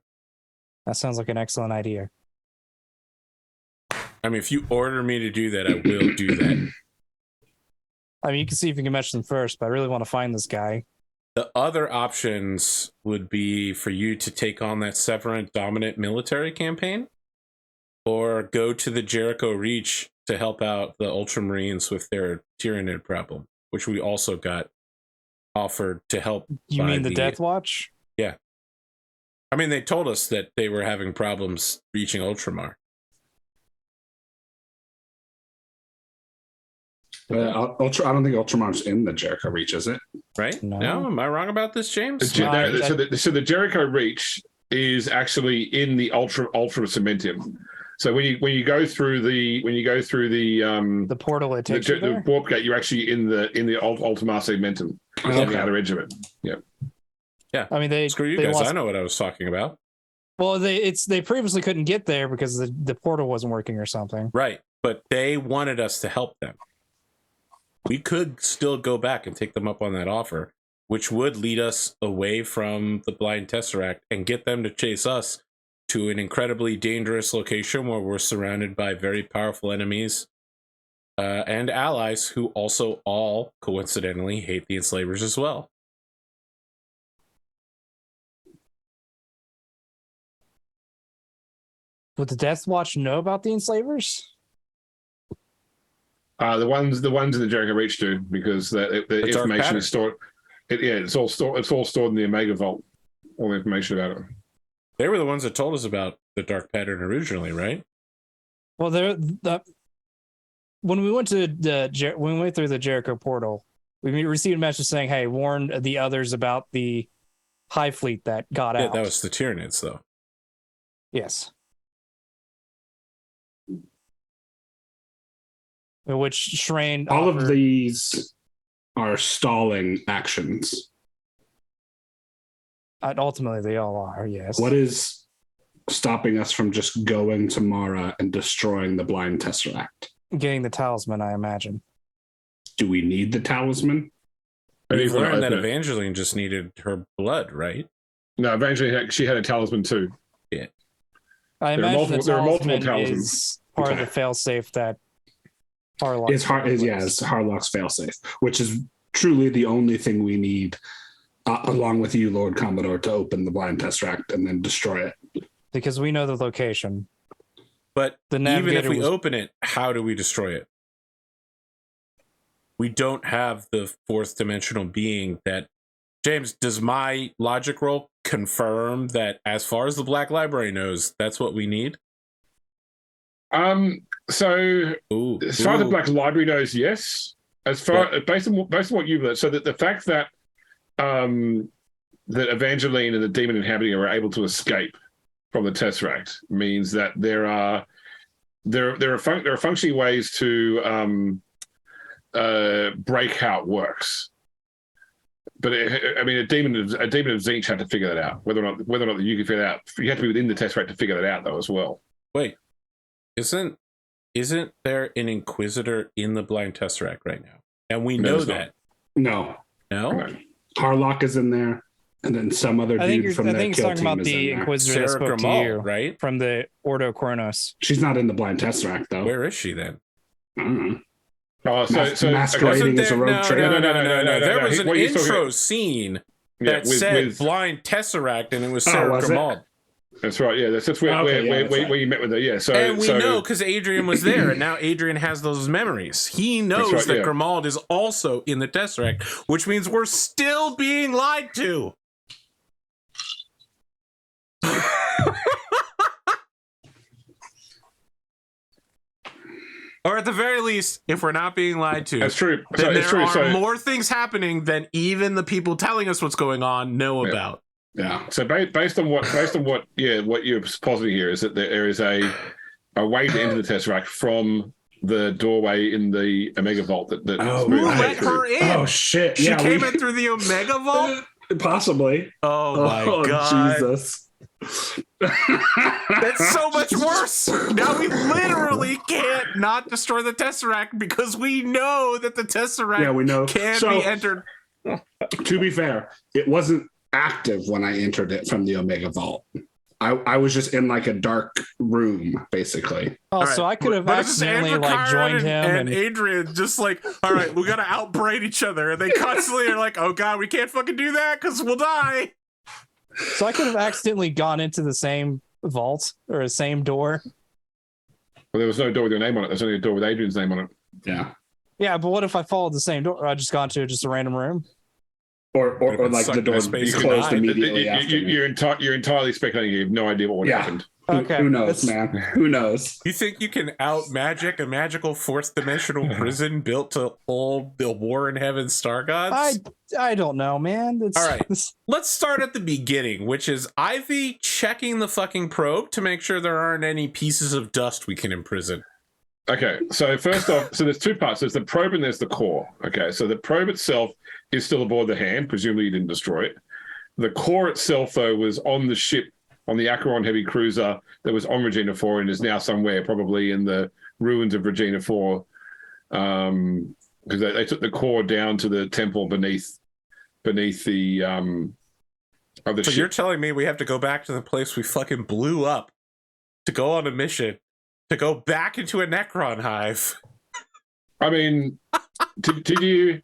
That sounds like an excellent idea. I mean, if you order me to do that, I will do that. I mean, you can see if you can mention them first, but I really want to find this guy. The other options would be for you to take on that Severant dominant military campaign, or go to the Jericho Reach to help out the Ultramarines with their Tyrannid problem, which we also got offered to help. You mean the Death Watch? Yeah. I mean, they told us that they were having problems reaching Ultramar. I don't think Ultramar's in the Jericho Reach, is it? Right? No. Am I wrong about this, James? So the Jericho Reach is actually in the Ultra Cementum. So when you go through the portal it takes you there? the warp gate, you're actually in the Ultimar Cementum. It's on the outer edge of it. Yeah. Yeah. I mean, Screw you guys. I know what I was talking about. Well, they previously couldn't get there because the portal wasn't working or something. Right. But they wanted us to help them. We could still go back and take them up on that offer, which would lead us away from the Blind Tesseract and get them to chase us to an incredibly dangerous location where we're surrounded by very powerful enemies and allies who also all, coincidentally, hate the enslavers as well. Would the Death Watch know about the enslavers? The ones in the Jericho Reach do, because the information is stored. It's all stored in the Omega Vault. All the information about it. They were the ones that told us about the Dark Pattern originally, right? Well, when we went through the Jericho portal, we received a message saying, "Hey, warn the others about the Hive Fleet that got out." Yeah, that was the Tyranids, though. Yes. Which Shrain all of these are stalling actions. Ultimately, they all are, yes. What is stopping us from just going to Mara and destroying the Blind Tesseract? Getting the talisman, I imagine. Do we need the talisman? We've learned that Evangeline just needed her blood, right? No, Evangeline, she had a talisman too. Yeah. I imagine there are multiple talisman is part of the failsafe that Harlock. It's Harlock's failsafe, which is truly the only thing we need, along with you, Lord Commodore, to open the Blind Tesseract and then destroy it. Because we know the location. But even if we open it, how do we destroy it? We don't have the fourth dimensional being that... James, does my logic roll confirm that as far as the Black Library knows, that's what we need? So as far as the Black Library knows, yes. Based on what you've learned, so that the fact that that Evangeline and the demon inhabiting are able to escape from the Tesseract means that there are functioning ways to break how it works. But I mean, a demon of Tzeentch had to figure that out. Whether or not you can figure that out, you have to be within the Tesseract to figure that out, though, as well. Wait, isn't there an Inquisitor in the Blind Tesseract right now? And we know that. No. Harlock is in there, and then some other dude from the kill team is in there. I think you're talking about the Inquisitor that spoke to you, right? From the Ordo Kronos. She's not in the Blind Tesseract, though. Where is she then? I don't know. Oh, so masquerading as a rogue trader. No. There was an intro scene that said Blind Tesseract, and it was Sarah Grimald. That's right. Yeah, that's where you met with her. Yeah. So and we know because Adrian was there, and now Adrian has those memories. He knows that Grimald is also in the Tesseract, which means we're still being lied to. Or at the very least, if we're not being lied to, that's true. Then there are more things happening than even the people telling us what's going on know about. Yeah. So based on what you're positing here is that there is a way to enter the Tesseract from the doorway in the Omega Vault that who let her in? Oh shit! She came in through the Omega Vault. Possibly. Oh my god! Jesus. That's so much worse. Now we literally can't not destroy the Tesseract because we know that the Tesseract can be entered. To be fair, it wasn't active when I entered it from the Omega Vault. I was just in like a dark room, basically. Oh, so I could have accidentally joined him and Adrian just like, all right, we gotta outbraid each other, and they constantly are like, oh god, we can't fucking do that because we'll die. So I could have accidentally gone into the same vault or the same door. Well, there was no door with your name on it. There's only a door with Adrian's name on it. Yeah. Yeah, but what if I followed the same door? Or I just gone to just a random room? Or like the door be closed immediately after. You're entirely speculating. You have no idea what would have happened. Okay. Who knows, man? Who knows? You think you can out magic a magical fourth dimensional prison built to hold the War in Heaven star gods? I don't know, man. All right, let's start at the beginning, which is Ivy checking the fucking probe to make sure there aren't any pieces of dust we can imprison. Okay, so first off, there's two parts. There's the probe and there's the core. Okay, so the probe itself is still aboard the Hand. Presumably you didn't destroy it. The core itself, though, was on the ship, on the Acheron heavy cruiser that was on Regina 4 and is now somewhere probably in the ruins of Regina 4 because they took the core down to the temple beneath the of the so ship. You're telling me we have to go back to the place we fucking blew up to go on a mission to go back into a Necron hive? I mean, did you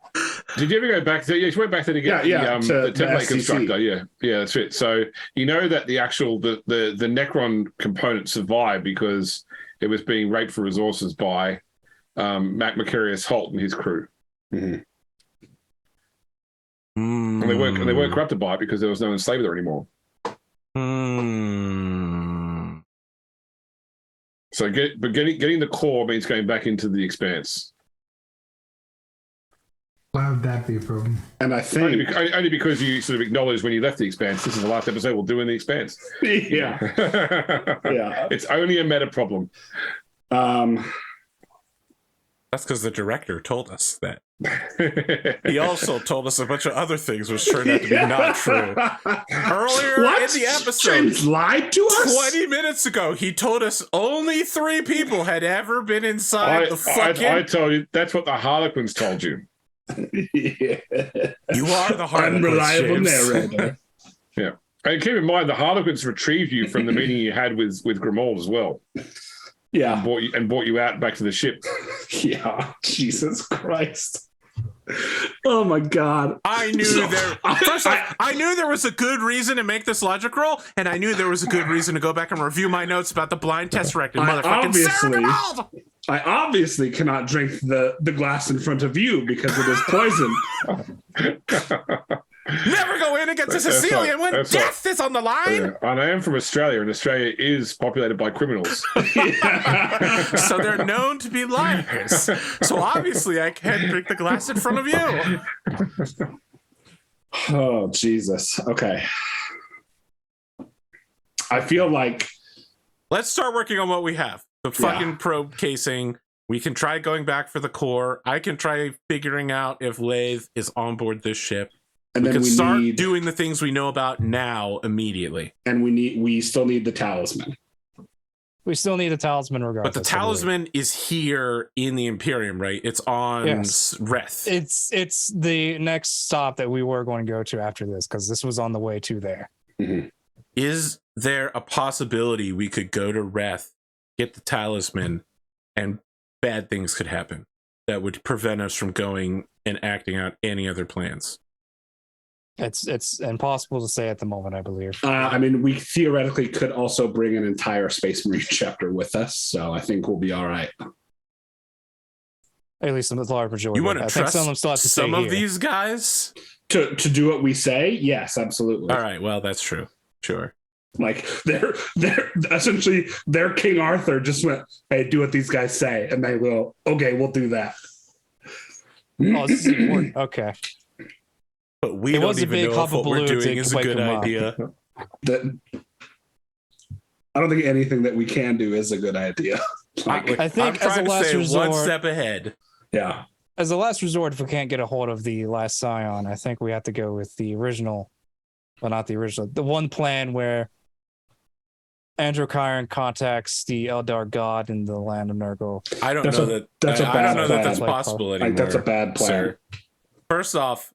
ever go back there? Yeah, you went back there to get the template constructor. Yeah, that's it. So you know that the actual the Necron component survived because it was being raped for resources by Mac Macarius Holt and his crew. Mm-hmm. And they weren't corrupted by it because there was no enslaver there anymore. So getting the core means going back into the Expanse. Why would that be a problem? And I think only because you sort of acknowledged when you left the Expanse, this is the last episode we'll do in the Expanse. Yeah. Yeah. It's only a meta problem. That's because the director told us that. He also told us a bunch of other things which turned out to be not true. Earlier in the episode, James lied to us 20 minutes ago, he told us only 3 people had ever been inside the fucking... I told you, that's what the Harlequins told you. Yeah. You are the Harlequins, unreliable James. narrator. Yeah. And keep in mind, the Harlequins retrieved you from the meeting you had with Grimald as well. Yeah. And brought you out back to the ship. Yeah. Jesus Christ. Oh my God! I knew I knew there was a good reason to make this logic roll, and I knew there was a good reason to go back and review my notes about the blind Tesseract and motherfucking Sarah Grimald. I obviously cannot drink the glass in front of you because it is poison. Never go in against a Sicilian when death is on the line. And I am from Australia, and Australia is populated by criminals. So they're known to be liars. So obviously I can't drink the glass in front of you. Oh, Jesus. Okay. I feel like... Let's start working on what we have. The fucking probe casing. We can try going back for the core. I can try figuring out if Lathe is on board this ship. And we then can we start need, doing the things we know about now immediately. and we still need the talisman. We still need a talisman regardless. But the talisman is here in the Imperium, right? It's on Reth. It's the next stop that we were going to go to after this, because this was on the way to there. Mm-hmm. Is there a possibility we could go to Reth, get the talisman, and bad things could happen that would prevent us from going and acting out any other plans? It's impossible to say at the moment, I believe. I mean, we theoretically could also bring an entire Space Marine chapter with us, so I think we'll be all right. At least the large majority. You want to trust some of them still have to some stay of here. these guys? To do what we say? Yes, absolutely. All right, well, that's true. Sure. Like they're essentially their King Arthur just went, hey, do what these guys say, and they will, okay, we'll do that. Oh, this is important. Okay. But we It don't was a even big know if what we're hullabaloo doing to is a wake good them up. idea. I don't think anything that we can do is a good idea. Like, I think I'm as a trying to last stay resort, one step ahead. yeah. as a last resort, if we can't get a hold of the Last Scion, I think we have to go with the original, well, not the original, the one plan where Androchiron contacts the Eldar god in the land of Nurgle. I don't That's know a- that. that's a I bad don't know that plan. that's possible anymore. Like, that's a bad plan. sir. First off,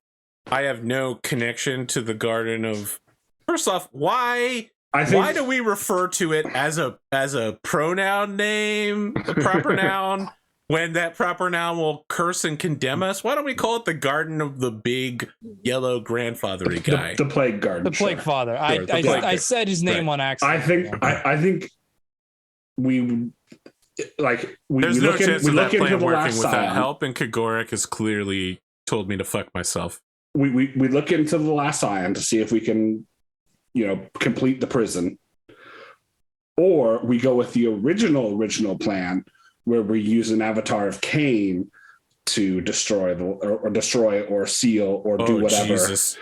I have no connection to the Garden of. First off, why do we refer to it as a pronoun name, a proper noun, when that proper noun will curse and condemn us? Why don't we call it the Garden of the Big Yellow Grandfathery guy? The Plague Garden. The Plague Father. Sure, the I Plague said his name on accident. I think we like we There's no look chance we of look that into plan the working Last without Scion. help, and Kagoric has clearly told me to fuck myself. We look into the Last Scion to see if we can, complete the prison, or we go with the original plan where we use an avatar of Cain to destroy or seal or do whatever. Jesus.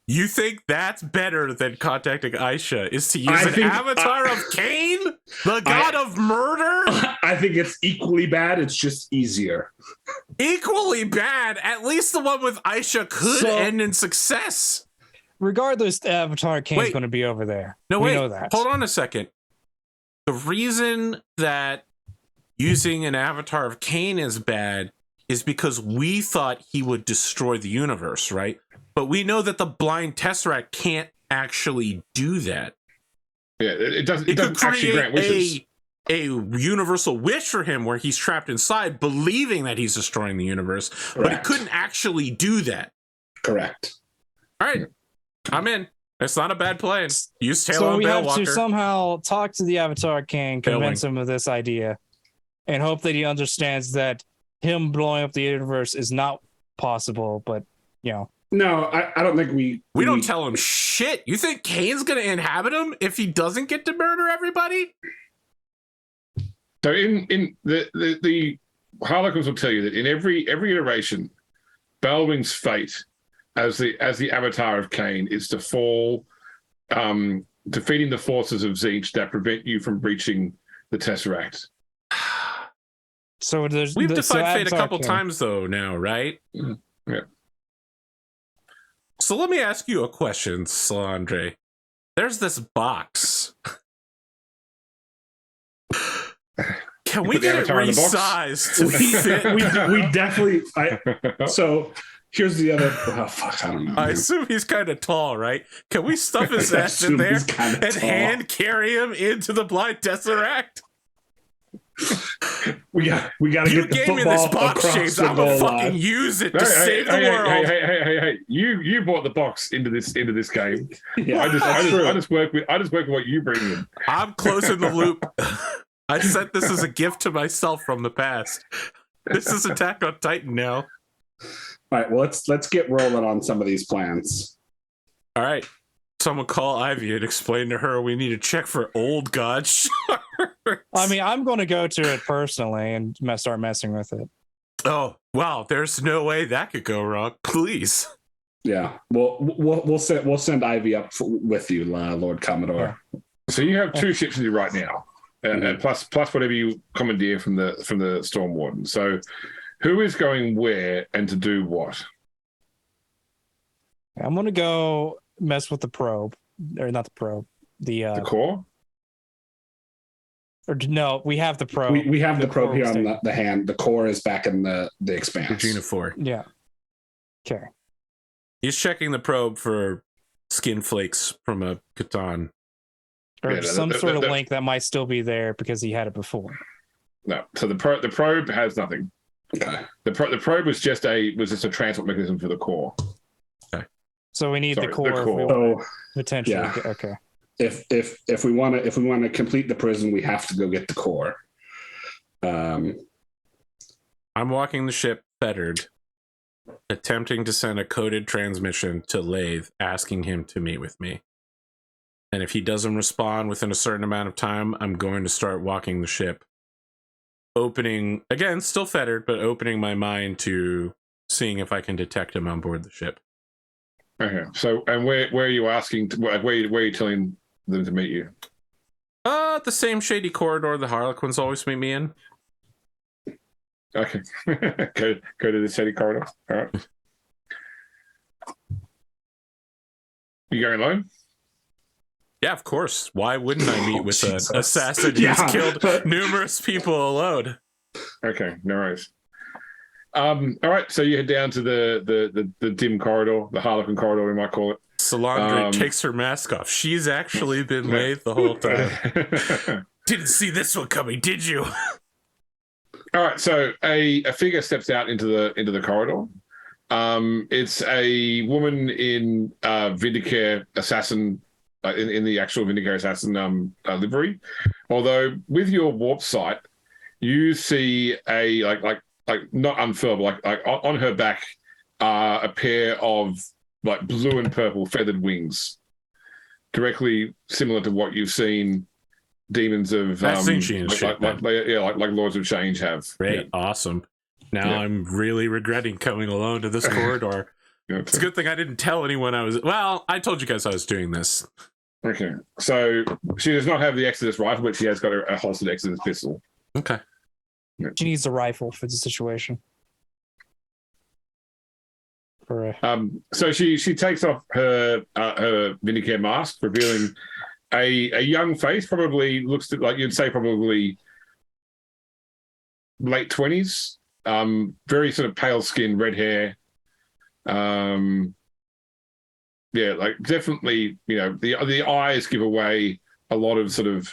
You think that's better than contacting Aisha is to use an avatar of Cain, the god of murder? I think it's equally bad. It's just easier. Equally bad. At least the one with Aisha could end in success. Regardless, the Avatar Kane's going to be over there. No, we wait. know that. Hold on a second. The reason that using an avatar of Cain is bad is because we thought he would destroy the universe, right? But we know that the blind Tesseract can't actually do that. Yeah, it doesn't It could actually grant wishes. a universal wish for him where he's trapped inside, believing that he's destroying the universe, but he Correct. couldn't actually do that. Correct. All right, I'm in. It's not a bad plan. Use Taylor So and we have to Balewalker. somehow talk to the Avatar King, convince Bailwing. him of this idea, and hope that he understands that him blowing up the universe is not possible. But No, I don't think we don't tell him shit. You think Kane's gonna inhabit him if he doesn't get to murder everybody? So in the Harlequins will tell you that in every iteration, Balwing's fate as the avatar of Cain is to fall, defeating the forces of Zeech that prevent you from breaching the Tesseract. so We've defied fate a Avatar couple King- times though now, right? Yeah. So let me ask you a question, Salandre. There's this box. Can we put the get it avatar in the box? resized to fit? we definitely. So here's the other. Oh, fuck, I don't know. I assume he's kind of tall, right? Can we stuff his I ass in assume there he's kinda and tall. hand carry him into the blind Tesseract? We got to You get the gave me this football box, across James. the I'm gonna goal fucking line. use it to save the world. Hey! You brought the box into this game. Yeah, I just work with what you bring in. I'm closing the loop. I sent this as a gift to myself from the past. This is Attack on Titan now. All right, well let's get rolling on some of these plans. All right. Someone call Ivy and explain to her we need to check for old god shards. I mean, I'm going to go to it personally and start messing with it. Oh, wow. There's no way that could go wrong. Please. Yeah, we'll send Ivy up with you, Lord Commodore. So you have two ships with you right now, and plus whatever you commandeer from the Storm Warden. So who is going where and to do what? I'm gonna go mess with the probe, or not the probe. The core. Or no, we have the probe. We have the probe core here was on taken. the hand. The core is back in the expanse. Regina 4. Yeah. Okay. He's checking the probe for skin flakes from a Catan. Or Yeah, some sort of link that might still be there because he had it before. No, so the probe has nothing. Okay. The probe was just a transport mechanism for the core. So we need Sorry, the core. the If we core. want to potentially. Yeah. Okay. If we want to complete the prison, we have to go get the core. I'm walking the ship fettered, attempting to send a coded transmission to Lathe, asking him to meet with me. And if he doesn't respond within a certain amount of time, I'm going to start walking the ship. Opening, again, still fettered, but opening my mind to seeing if I can detect him on board the ship. Okay. So, and where are you asking? Where are you telling them to meet you? The same shady corridor the Harlequins always meet me in. Okay. go to the shady corridor. All right. You going alone? Yeah, of course. Why wouldn't I meet with an Jesus. assassin who's Yeah. killed numerous people alone? Okay, no worries. All right, so you head down to the dim corridor, the Harlequin corridor, we might call it. Solandri takes her mask off. She's actually been Lathe the whole time. Didn't see this one coming, did you? All right, so a figure steps out into the corridor. It's a woman in Vindicare assassin, in the actual Vindicare assassin livery. Although with your warp sight, you see a like not unfurled, like on her back a pair of like blue and purple feathered wings, directly similar to what you've seen demons of like Lords of Change have. Great, Yeah. awesome. Now Yeah. I'm really regretting coming alone to this corridor. It's a good thing I didn't tell anyone I was. Well, I told you guys I was doing this. Okay, so she does not have the Exodus rifle, but she has got a holstered Exodus pistol. Okay. She needs a rifle for the situation. So she takes off her Vindicare mask, revealing a young face. Probably looks like you'd say probably late 20s. Very sort of pale skin, red hair. Yeah, like definitely, the eyes give away a lot of sort of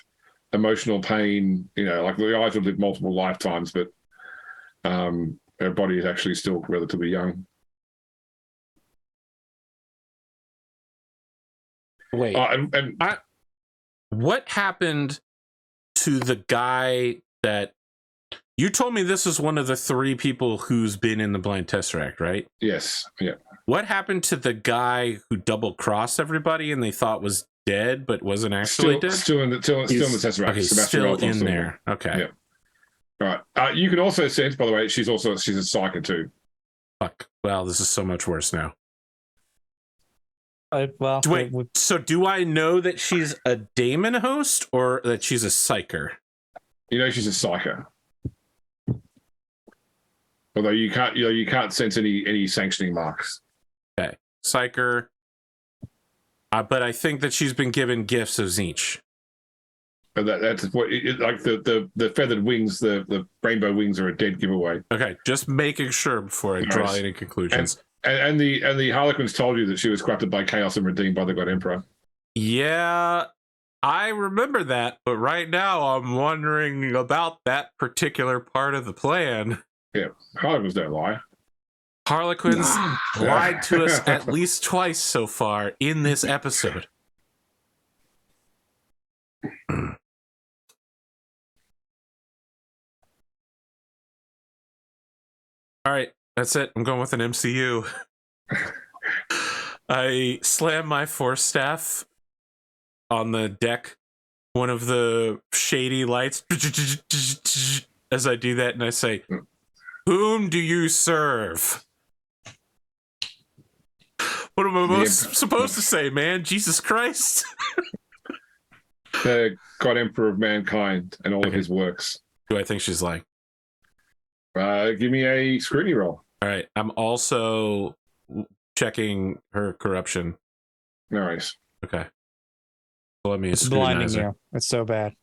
emotional pain. Like the eyes have lived multiple lifetimes, but her body is actually still relatively young. Wait. What happened to the guy that you told me this is one of the 3 people who's been in the Blind Tesseract, right? Yes. Yeah. What happened to the guy who double crossed everybody and they thought was dead but wasn't actually dead? Still in the Tesseract. Okay, Sebastian still Ralph's in there. Okay. Yeah. All right. You can also sense, by the way, she's a psyker too. Fuck. Well, this is so much worse now. Well, Wait, so do I know that she's a daemon host or that she's a psyker? She's a psyker. Although you can't sense any sanctioning marks. Okay, psyker. But I think that she's been given gifts of Tzeentch. That's what like the feathered wings, the rainbow wings are a dead giveaway. Okay, just making sure before I draw any conclusions. And the Harlequins told you that she was corrupted by chaos and redeemed by the God Emperor. Yeah, I remember that, but right now I'm wondering about that particular part of the plan. Yeah, Harlequins don't lie. Harlequins lied to us at least twice so far in this episode. All right, that's it. I'm going with an MCU. I slam my force staff on the deck, one of the shady lights, as I do that, and I say, "Whom do you serve?" What am I supposed to say, man? Jesus Christ? The God Emperor of mankind and all of his works. Do I think she's lying? Give me a scrutiny roll. All right. I'm also checking her corruption. Nice. Okay. So let me It's blinding scrutinize her. you. It's so bad.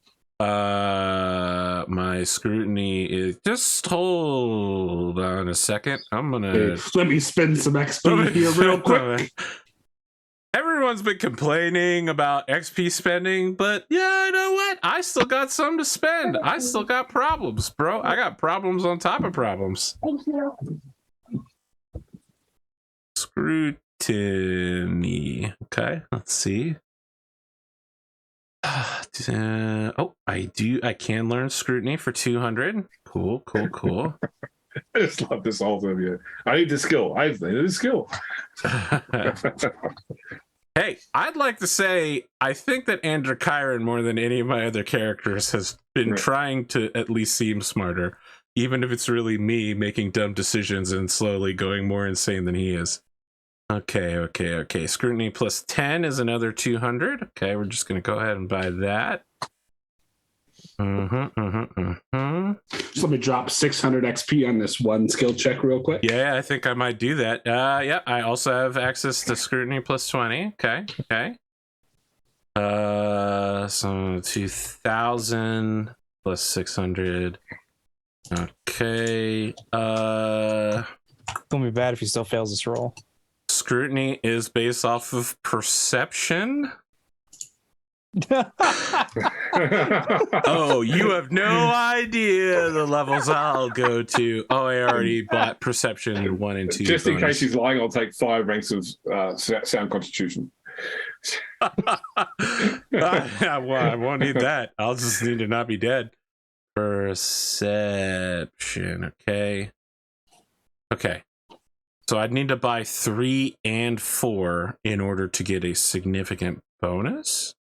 My scrutiny is just hold on a second. I'm gonna Let me spend some XP here real quick. Everyone's been complaining about XP spending, but yeah, you know what? I still got some to spend. I still got problems, bro. I got problems on top of problems. Scrutiny. Okay, let's see. Oh, I can learn scrutiny for 200. Cool. I just love this whole thing. Yeah. I need the skill. I need the skill. Hey, I'd like to say I think that Androchiron, more than any of my other characters, has been trying to at least seem smarter, even if it's really me making dumb decisions and slowly going more insane than he is. Okay. Scrutiny plus 10 is another 200. Okay, we're just going to go ahead and buy that. Just let me drop 600 XP on this one skill check real quick. Yeah, I think I might do that. Yeah, I also have access to scrutiny plus 20. Okay. So 2,000 plus 600. Okay. It's gonna be bad if he still fails this roll. Scrutiny is based off of perception. Oh, you have no idea the levels I'll go to. Oh, I already bought perception 1 and 2. Just in case he's lying, I'll take 5 ranks of sound constitution. I won't need that. I'll just need to not be dead. Perception. Okay. So I'd need to buy 3 and 4 in order to get a significant bonus.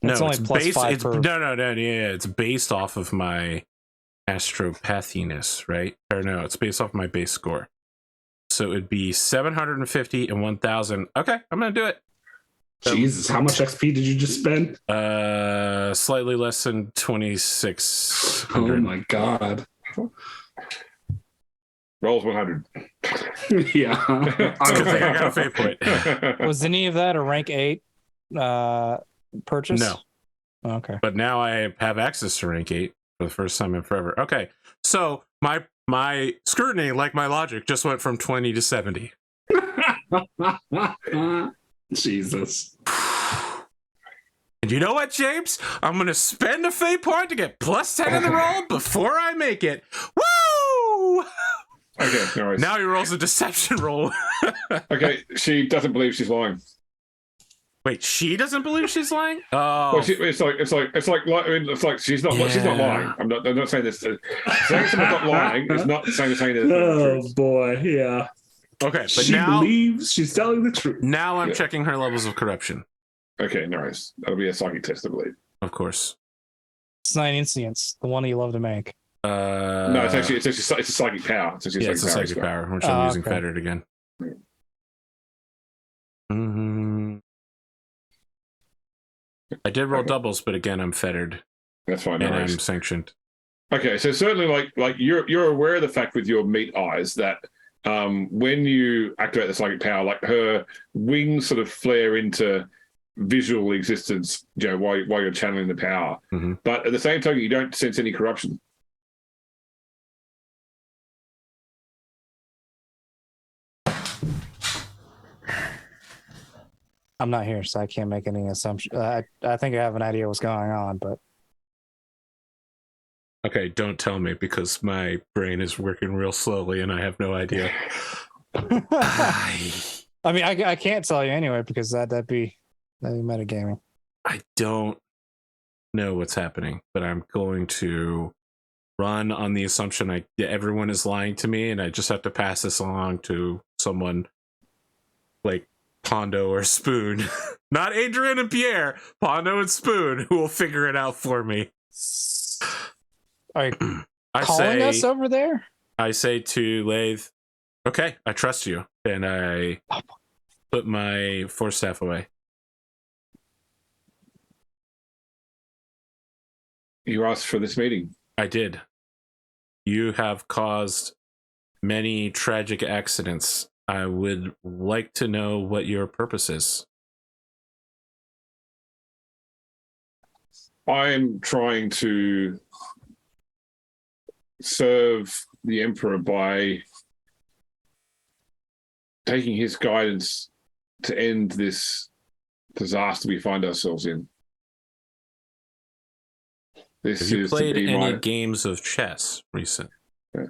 It's only it's plus based. 5 It's per... no. Yeah, it's based off of my astropathiness, right? Or no, it's based off my base score. So it'd be 750 and 1,000. Okay, I'm gonna do it. Jesus, how much XP did you just spend? Slightly less than 2,600. Oh my god. Rolls 100. Yeah. Good thing I got a fate point. Was any of that a rank 8 purchase? No. Okay. But now I have access to rank 8 for the first time in forever. Okay, so my scrutiny, like my logic, just went from 20 to 70. Jesus. And you know what, James? I'm going to spend a fate point to get plus 10 in the roll before I make it. Woo! Okay, no worries. Now he rolls a deception roll. Okay, she doesn't believe she's lying. Wait, she doesn't believe she's lying? Oh, Well, it's like she's not lying. I'm not saying this. Saying someone's not lying is not the same as saying that. Oh boy, yeah. okay. But She now believes she's telling the truth. I'm Yeah. checking her levels of corruption. Okay, no worries. That'll be a psychic test, I believe. Of course. It's 9 incidents, the one you love to make. No, it's a psychic power. It's yeah, it's a psychic power, which I'm using okay. fettered again. I did roll doubles, but again, I'm fettered That's fine. No and worries. I'm sanctioned. Okay, so certainly, like you're aware of the fact with your meat eyes that when you activate the psychic power, like her wings sort of flare into visual existence, while you're channeling the power. Mm-hmm. But at the same time, you don't sense any corruption. I'm not here, so I can't make any assumption. I think I have an idea what's going on, but Okay, don't tell me because my brain is working real slowly and I have no idea. I mean, I can't tell you anyway because that'd be metagaming. I don't know what's happening, but I'm going to run on the assumption everyone is lying to me, and I just have to pass this along to someone like Pondo or Spoon. Not Adrian and Pierre, Pondo and Spoon, who will figure it out for me. Are you calling us over there? I say to Lathe, okay, I trust you. And I put my force staff away. You asked for this meeting. I did. You have caused many tragic accidents I would like to know what your purpose is. I'm trying to serve the Emperor by taking his guidance to end this disaster we find ourselves in. This Have you is played to be any my... games of chess recent? Yeah.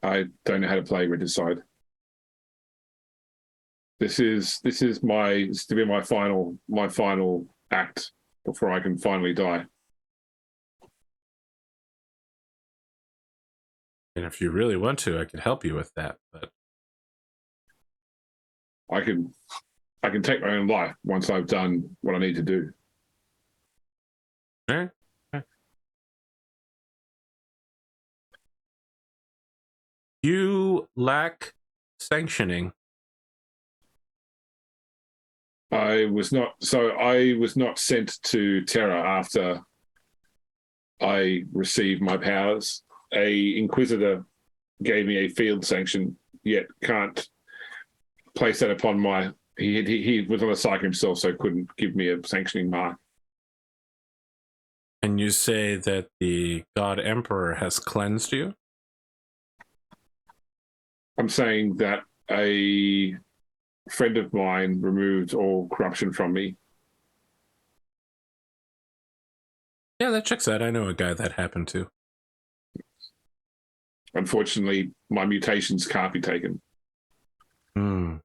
I don't know how to play Regicide. This is to be my final act before I can finally die. And if you really want to, I can help you with that. But I can take my own life once I've done what I need to do. all right. You lack sanctioning. I was not sent to Terra after I received my powers. A Inquisitor gave me a field sanction, yet can't place that upon my... He was on a psych himself, so couldn't give me a sanctioning mark. And you say that the God Emperor has cleansed you? I'm saying that a friend of mine removed all corruption from me. Yeah, that checks out. I know a guy that happened to. Unfortunately, my mutations can't be taken, Hmm.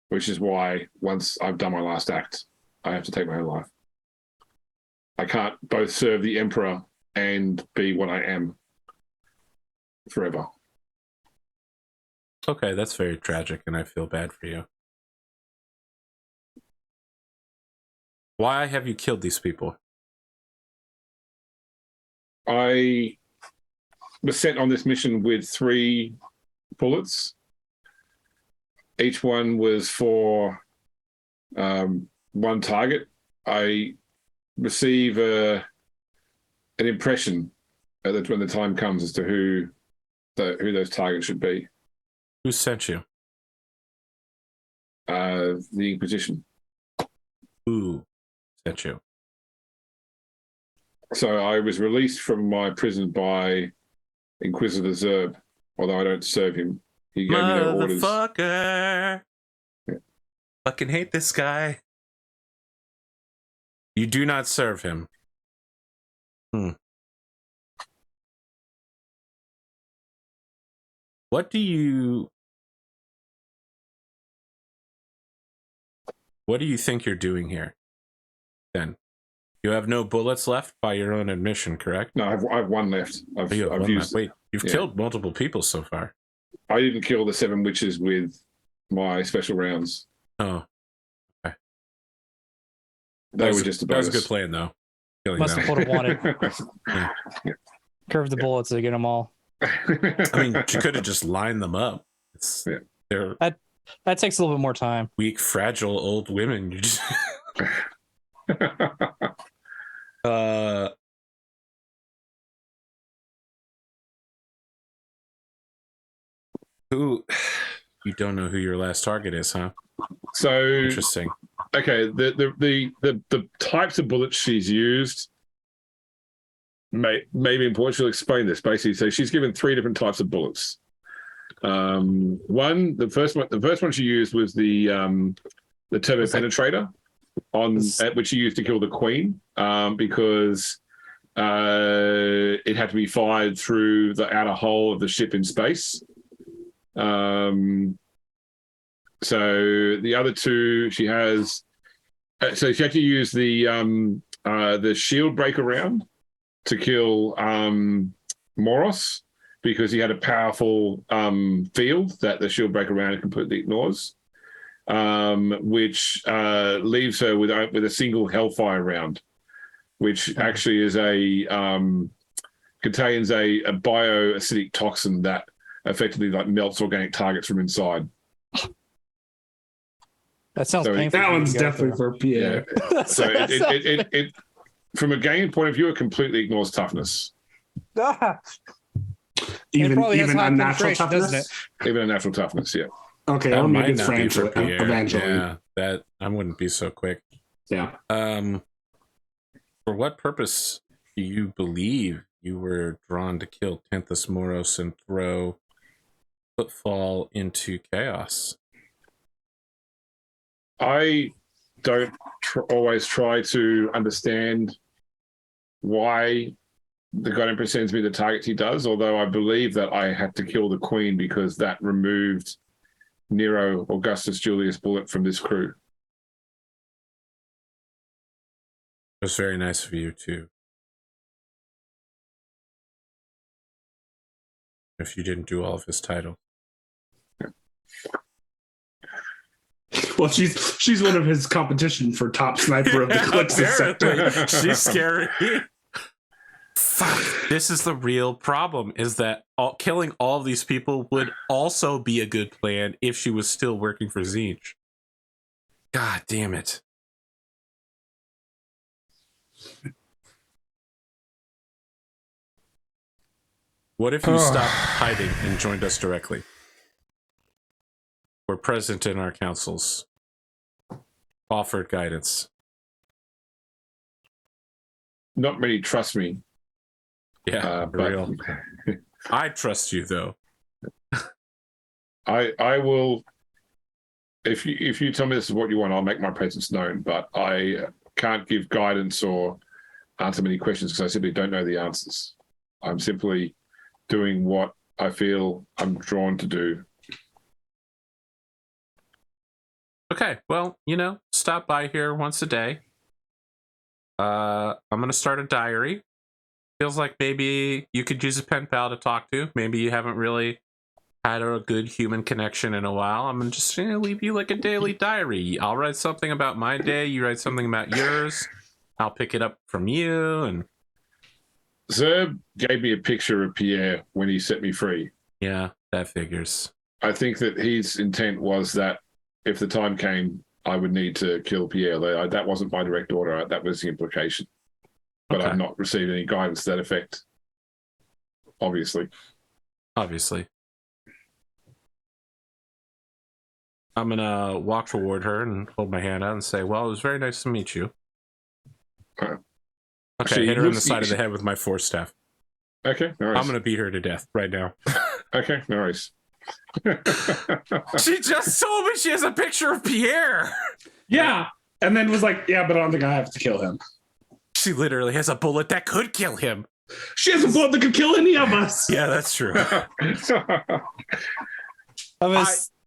which is why once I've done my last act, I have to take my own life. I can't both serve the Emperor and be what I am forever. Okay, that's very tragic, and I feel bad for you. Why have you killed these people? I was sent on this mission with 3 bullets. Each one was for one target. I receive an impression when the time comes as to who those targets should be. Who sent you? The Inquisition. Who sent you? So I was released from my prison by Inquisitor Zerb, although I don't serve him. He gave me no orders. Motherfucker! Yeah. Fucking hate this guy. You do not serve him. What do you think you're doing here, then? You have no bullets left by your own admission, correct? No, I have 1 left. I've used. Wait, you've killed multiple people so far. I didn't kill the 7 witches with my special rounds. Oh, okay. They were just a that was bonus. a good plan, though. Killing Must them. have would have wanted. Yeah. Curve the bullets to get them all. I mean, you could have just lined them up. They're That takes a little bit more time. weak, fragile old women. You just who? You don't know who your last target is, huh? So Interesting. okay, the types of bullets she's used may be important. She'll explain this basically. So she's given 3 different types of bullets. The first one she used was the turbo penetrator, which she used to kill the Queen, because it had to be fired through the outer hull of the ship in space. So the other 2 she has, so she had to use the shield breaker round to kill Moros, because he had a powerful field that the shield breaker round completely ignores, which leaves her with a single Hellfire round, which actually is contains a bioacidic toxin that effectively melts organic targets from inside. That sounds So painful. That one's definitely for Pierre. Yeah. So it from a game point of view, it completely ignores toughness. Even probably has even high unnatural penetration, toughness. doesn't it? Even a natural toughness, yeah. Okay, That well, maybe might it's not for be for Angela Pierre. eventually. Yeah, that I wouldn't be so quick. Yeah. For what purpose do you believe you were drawn to kill Tenthus Moros and throw Footfall into chaos? I don't always try to understand why the God Emperor sends me the targets he does, although I believe that I had to kill the Queen because that removed Nero Augustus Julius Bullet from this crew. It was very nice of you too. If you didn't do all of his title. Well, she's one of his competition for top sniper of the Calixis sector. Apparently, she's scary. Fuck. This is the real problem, is that killing all of these people would also be a good plan if she was still working for Zinch. God damn it. What if you stopped hiding and joined us directly? We're present in our councils. Offered guidance. Not many trust me. Yeah, for real. I trust you, though. I will. If you tell me this is what you want, I'll make my presence known. But I can't give guidance or answer many questions because I simply don't know the answers. I'm simply doing what I feel I'm drawn to do. Okay, well, stop by here once a day. I'm going to start a diary. Feels like maybe you could use a pen pal to talk to. Maybe you haven't really had a good human connection in a while. I'm just going to leave you like a daily diary. I'll write something about my day. You write something about yours. I'll pick it up from you. And Zerb gave me a picture of Pierre when he set me free. yeah, that figures. I think that his intent was that if the time came, I would need to kill Pierre. That wasn't my direct order. That was the implication. But Okay. I've not received any guidance to that effect. Obviously. I'm going to walk toward her and hold my hand out and say, well, it was very nice to meet you. Okay. Okay, hit her in the side of the head with my force staff. Okay, no worries. I'm going to beat her to death right now. Okay, no worries. She just told me she has a picture of Pierre. Yeah. And then was like, yeah, but I don't think I have to kill him. She literally has a bullet that could kill him. She has a bullet that could kill any of us. Yeah, that's true.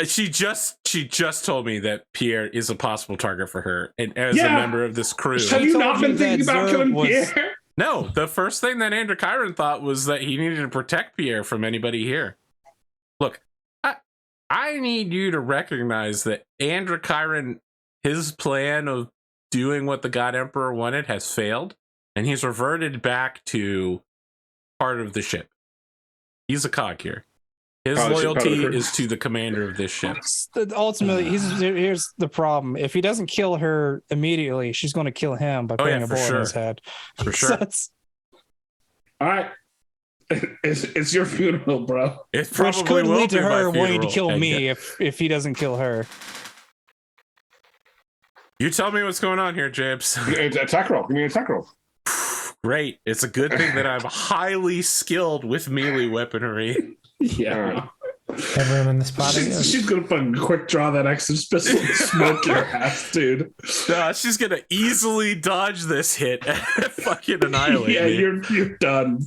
She just told me that Pierre is a possible target for her, and as a member of this crew. Have you not been thinking about killing Pierre? No, the first thing that Androchiron thought was that he needed to protect Pierre from anybody here. Look, I need you to recognize that Androchiron, his plan of doing what the God Emperor wanted has failed, and he's reverted back to part of the ship. He's a cog here. His loyalty is to the commander of this ship. Ultimately, here's the problem. If he doesn't kill her immediately, she's going to kill him by putting a bullet in his head. For sure. All right. It's your funeral, bro. It probably Which could will lead to be my her wanting to funeral. kill me if he doesn't kill her. You tell me what's going on here, James. Attack roll. Give me an attack roll. Great. It's a good thing that I'm highly skilled with melee weaponry. Yeah. Everyone in this party is. She's going to fucking quick draw that Exodus pistol and smoke your ass, dude. She's going to easily dodge this hit and fucking annihilate me. You're done.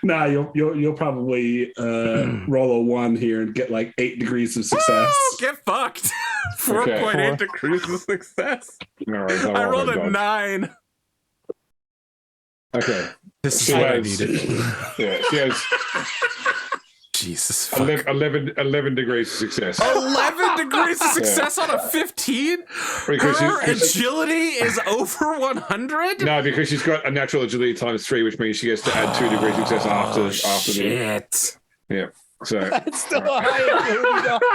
Nah, you'll probably roll a 1 here and get like 8 degrees of success. Woo! Get fucked. 4.8 degrees of success. All right, I rolled a 9. Okay. This is what I needed. Yeah, she has Jesus fuck. 11 degrees of success. 11 degrees of success on a 15? Her agility is over 100? No, because she's got a natural agility times 3, which means she gets to add 2 degrees of success after shit. Yeah. So That's still a high ability.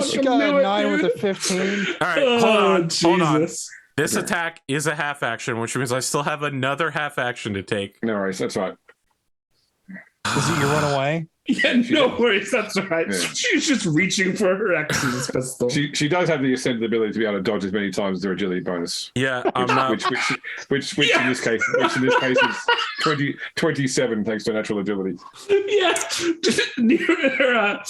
She got a 9 with a 15. All right, hold on. Jesus. This attack is a half action, which means I still have another half action to take. No worries, that's right. Was it your runaway? Yeah, no worries. That's right. Yeah. She's just reaching for her ex's pistol. She does have the Ascendant ability to be able to dodge as many times as their agility bonus. Yeah, I'm not. Which in this case is 27 thanks to natural agility. Yeah, just near her.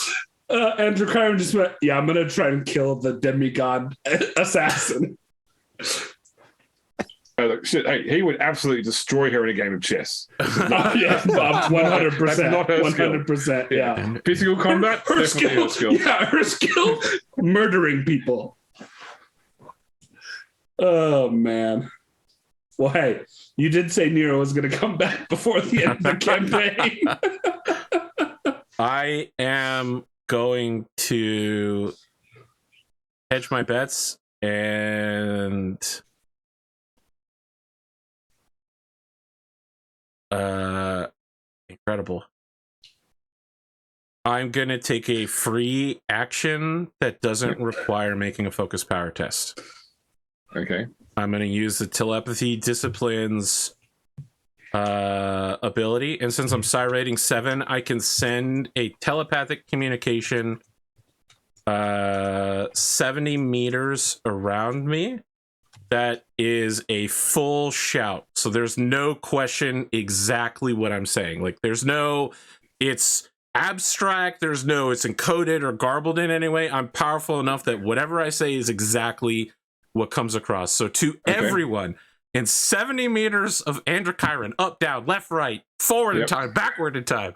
Androchiron just went, yeah, I'm gonna try and kill the demigod assassin. Oh, look, shit, hey, he would absolutely destroy her in a game of chess. Yeah, 100%. That's not her skill. 100%. Yeah. Physical combat, Her definitely skill. her skill. Yeah, her skill, murdering people. Oh man. Well, hey, you did say Nero was going to come back before the end of the campaign. I am going to hedge my bets and incredible. I'm going to take a free action that doesn't require making a focus power test. Okay. I'm going to use the telepathy disciplines ability, and since I'm psi rating 7, I can send a telepathic communication 70 meters around me. That is a full shout, so there's no question exactly what I'm saying. Like, there's no it's abstract, there's no it's encoded or garbled in any way. I'm powerful enough that whatever I say is exactly what comes across. So to everyone in 70 meters of Androchiron, up, down, left, right, forward in time, backward in time,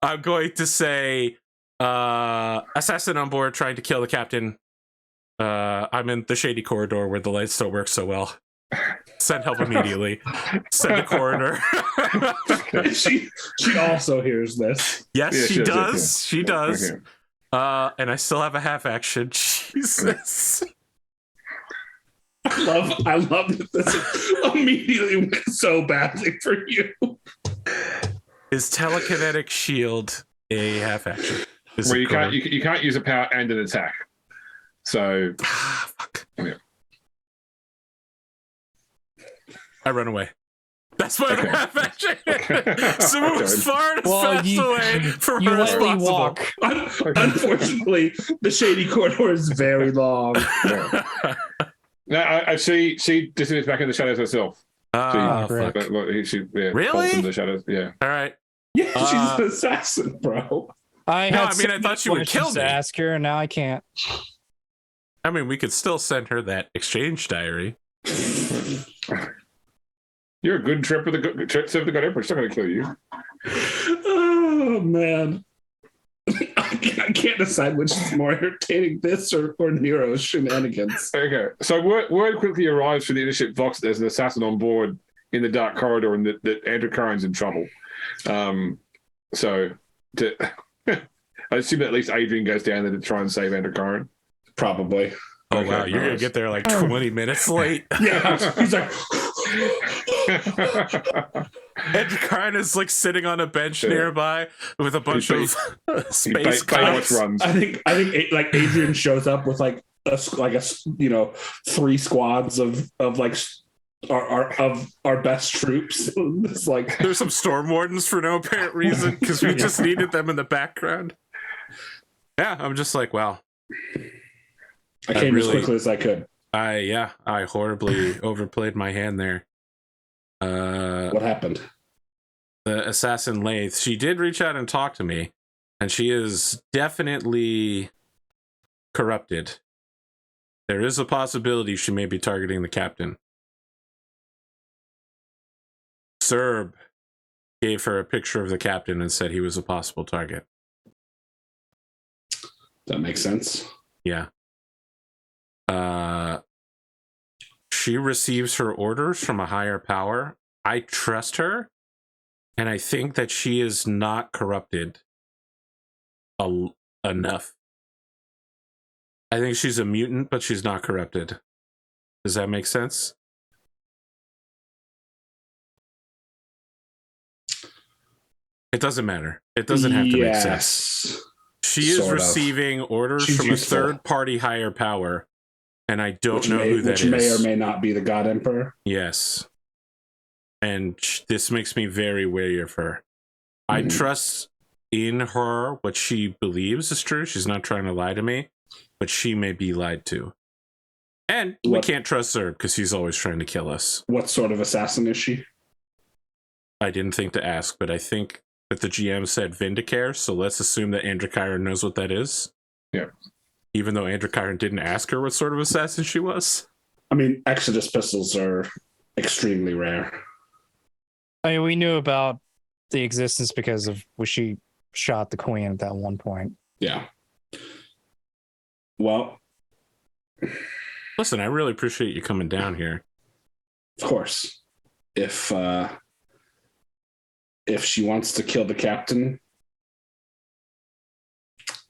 I'm going to say, assassin on board trying to kill the captain. I'm in the shady corridor where the lights still work so well. Send help immediately. Send the coroner. She also hears this. Yes, Yeah, she does. yes. She does. Okay. And I still have a half action. Jesus. I love that this immediately went so badly for you. Is telekinetic shield a half action? Is Well, it you can't use a power and an attack. So fuck. Yeah. I run away. That's my other half action. Okay. So move as far and as fast away from her as lightly possible. walk. Unfortunately, the shady corridor is very long. Now I see she disappears back in the shadows herself. Ah, great. fuck. Really? Falls in the shadows. Yeah. All right. Yeah, she's an assassin, bro. I No, had I mean, I thought she would kill questions me. to ask her, and now I can't. I mean, we could still send her that exchange diary. You're a good trip with the God Emperor. She's not going to kill you. Oh man. I can't decide which is more entertaining, this or Nero's shenanigans. Okay, so word quickly arrives from the Innership Vox. There's an assassin on board in the dark corridor, and that Androchiron's in trouble. I assume that at least Adrian goes down there to try and save Androchiron. Probably. Oh, Okay, wow. You're going to get there like 20 minutes late. Yeah, he's like, Androchiron is like sitting on a bench nearby with a bunch of space Baywatch cops. runs. I think like Adrian shows up with like a 3 squads of our best troops. It's like There's some storm wardens for no apparent reason because we just needed them in the background. Yeah, I'm just like, wow. I came really- as quickly as I could. I horribly overplayed my hand there. What happened? The assassin Lath, she did reach out and talk to me, and she is definitely corrupted. There is a possibility she may be targeting the captain. Serb gave her a picture of the captain and said he was a possible target. That makes sense. Yeah. She receives her orders from a higher power. I trust her, and I think that she is not corrupted enough. I think she's a mutant, but she's not corrupted. Does that make sense? It doesn't matter. It doesn't have to make sense. She is Sort of. receiving orders She's from useful. a third-party higher power, and I don't know who that which is. may or may not be the God Emperor. Yes. and this makes me very wary of her. I trust in her what she believes is true. She's not trying to lie to me, but she may be lied to. And we can't trust her because she's always trying to kill us. What sort of assassin is she? I didn't think to ask, but I think that the GM said Vindicare, so let's assume that Androchiron knows what that is. Yeah. Even though Androchiron didn't ask her what sort of assassin she was. I mean, Exodus pistols are extremely rare. I mean, we knew about the existence because of when she shot the queen at that one point. Yeah. Well, listen, I really appreciate you coming down here. Of course. If she wants to kill the captain,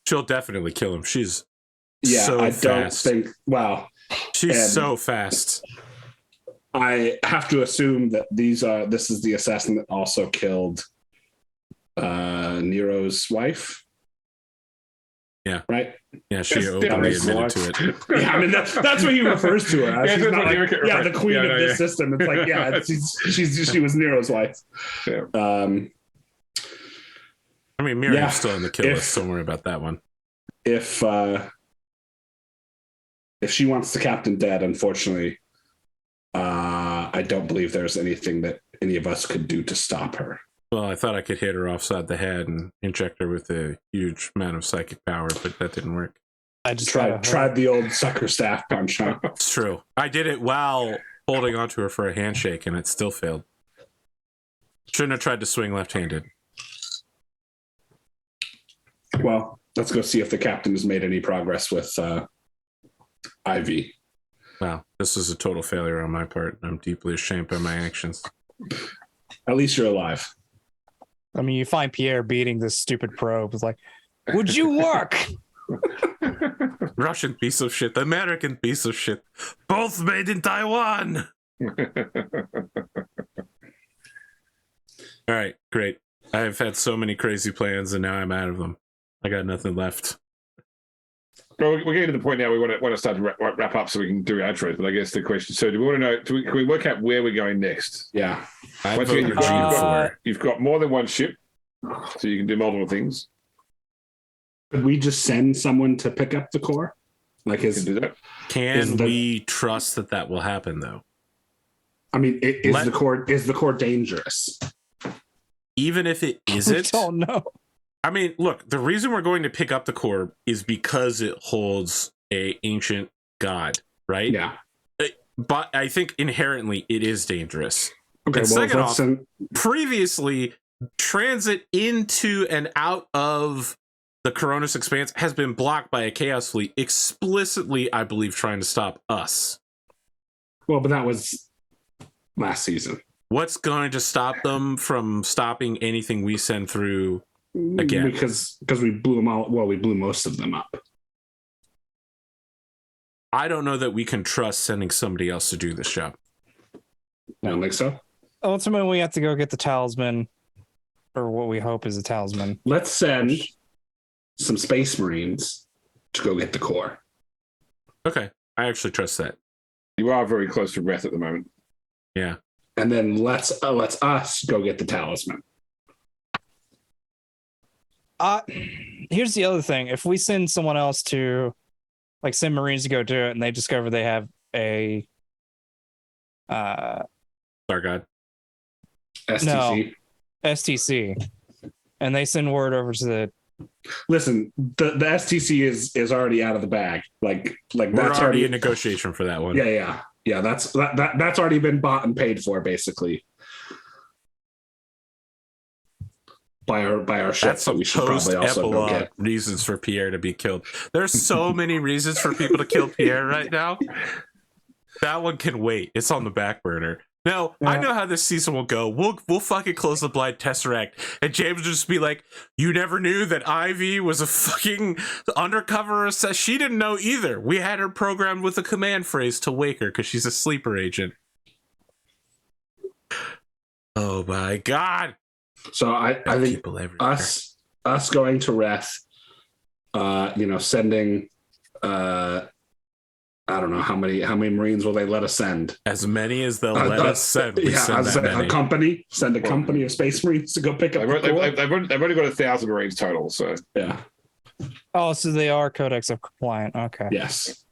she'll definitely kill him. She's so I fast. don't think. Wow, she's so fast. I have to assume that this is the assassin that also killed Nero's wife. Yeah. Right. Yeah, she openly admitted to it. Yeah, I mean that's what he refers to her as. She's not like, the queen of this system. It's like, she was Nero's wife. Yeah. I mean, Miriam's still on the kill list. Don't worry about that one. If she wants the captain dead, unfortunately, I don't believe there's anything that any of us could do to stop her. Well, I thought I could hit her offside the head and inject her with a huge amount of psychic power, but that didn't work. I just tried the old sucker staff punch. Huh? It's true. I did it while holding onto her for a handshake, and it still failed. Shouldn't have tried to swing left-handed. Well, let's go see if the captain has made any progress with Ivy. Wow, this is a total failure on my part. I'm deeply ashamed by my actions. At least you're alive. I mean, you find Pierre beating this stupid probe. It's like, would you work? Russian piece of shit, American piece of shit, both made in Taiwan. All right, great. I've had so many crazy plans, and now I'm out of them. I got nothing left. Well, we're getting to the point now we want to start to wrap up so we can do outros. But I guess the question: so, do we want to know? Can we work out where we're going next? Yeah. Once again, you've got more than one ship, so you can do multiple things. Could we just send someone to pick up the core? Like, Can do that. Can we trust that will happen, though? I mean, is the core dangerous? Even if it isn't, I don't know. I mean, look, the reason we're going to pick up the core is because it holds a ancient god, right? Yeah. But I think inherently it is dangerous. Okay, and well, second off, previously, transit into and out of the Koronus Expanse has been blocked by a Chaos Fleet, explicitly, I believe, trying to stop us. Well, but that was last season. What's going to stop them from stopping anything we send through again? Because we blew them all. Well, we blew most of them up. I don't know that we can trust sending somebody else to do this job. I don't think so. Ultimately, we have to go get the talisman, or what we hope is a talisman. Let's send some Space Marines to go get the core. Okay, I actually trust that. You are very close to Wrath at the moment. Yeah. And then let's us go get the talisman. Here's the other thing. If we send someone else to, like, send Marines to go do it, and they discover they have a Star God. STC. No. STC, and they send word over to the. Listen, the STC is already out of the bag. Like we're that's already in negotiation for that one. Yeah. That's already been bought and paid for, basically. By our ship. That's some we should probably also go get reasons for Pierre to be killed. There's so many reasons for people to kill Pierre right now. That one can wait. It's on the back burner. Now, I know how this season will go. We'll fucking close the blind Tesseract, and James will just be like, "You never knew that Ivy was a fucking undercover assassin." She didn't know either. We had her programmed with a command phrase to wake her because she's a sleeper agent. Oh my god! So I think us going to Wrath, sending I don't know how many Marines will they let us send? As many as they'll let us send. We send that many. Send a company of Space Marines to go pick up. They've only got 1,000 Marines total, so Yeah. Oh, so they are Codex of compliant. Okay. Yes.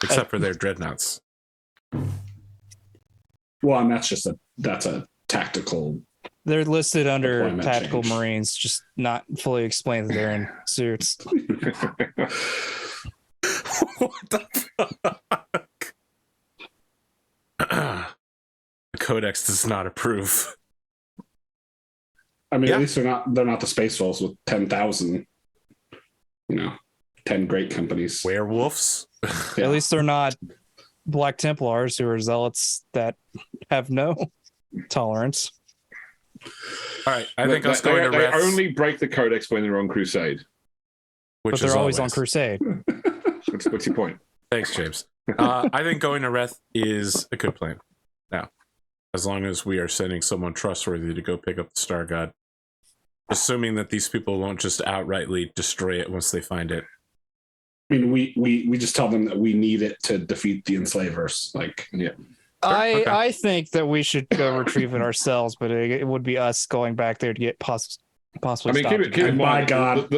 Except for their dreadnoughts. Well, and that's a tactical. They're listed under Deployment tactical change. Marines, just not fully explained that they're in suits. What the fuck? The Codex does not approve. I mean, Yeah. at least they're not the Space Wolves with 10,000. 10 great companies. Werewolves? Yeah. At least they're not Black Templars who are zealots that have no tolerance. All right, I think us going to they Reth's, only break the Codex when they're on crusade. which But they're is always on crusade. What's your point? Thanks, James. I think going to Reth is a good plan. Now, as long as we are sending someone trustworthy to go pick up the Star God, assuming that these people won't just outrightly destroy it once they find it. I mean, we just tell them that we need it to defeat the enslavers. Like, yeah. Okay. I think that we should go retrieve it ourselves, but it would be us going back there to get possibly. I mean, keep in And by mind, God.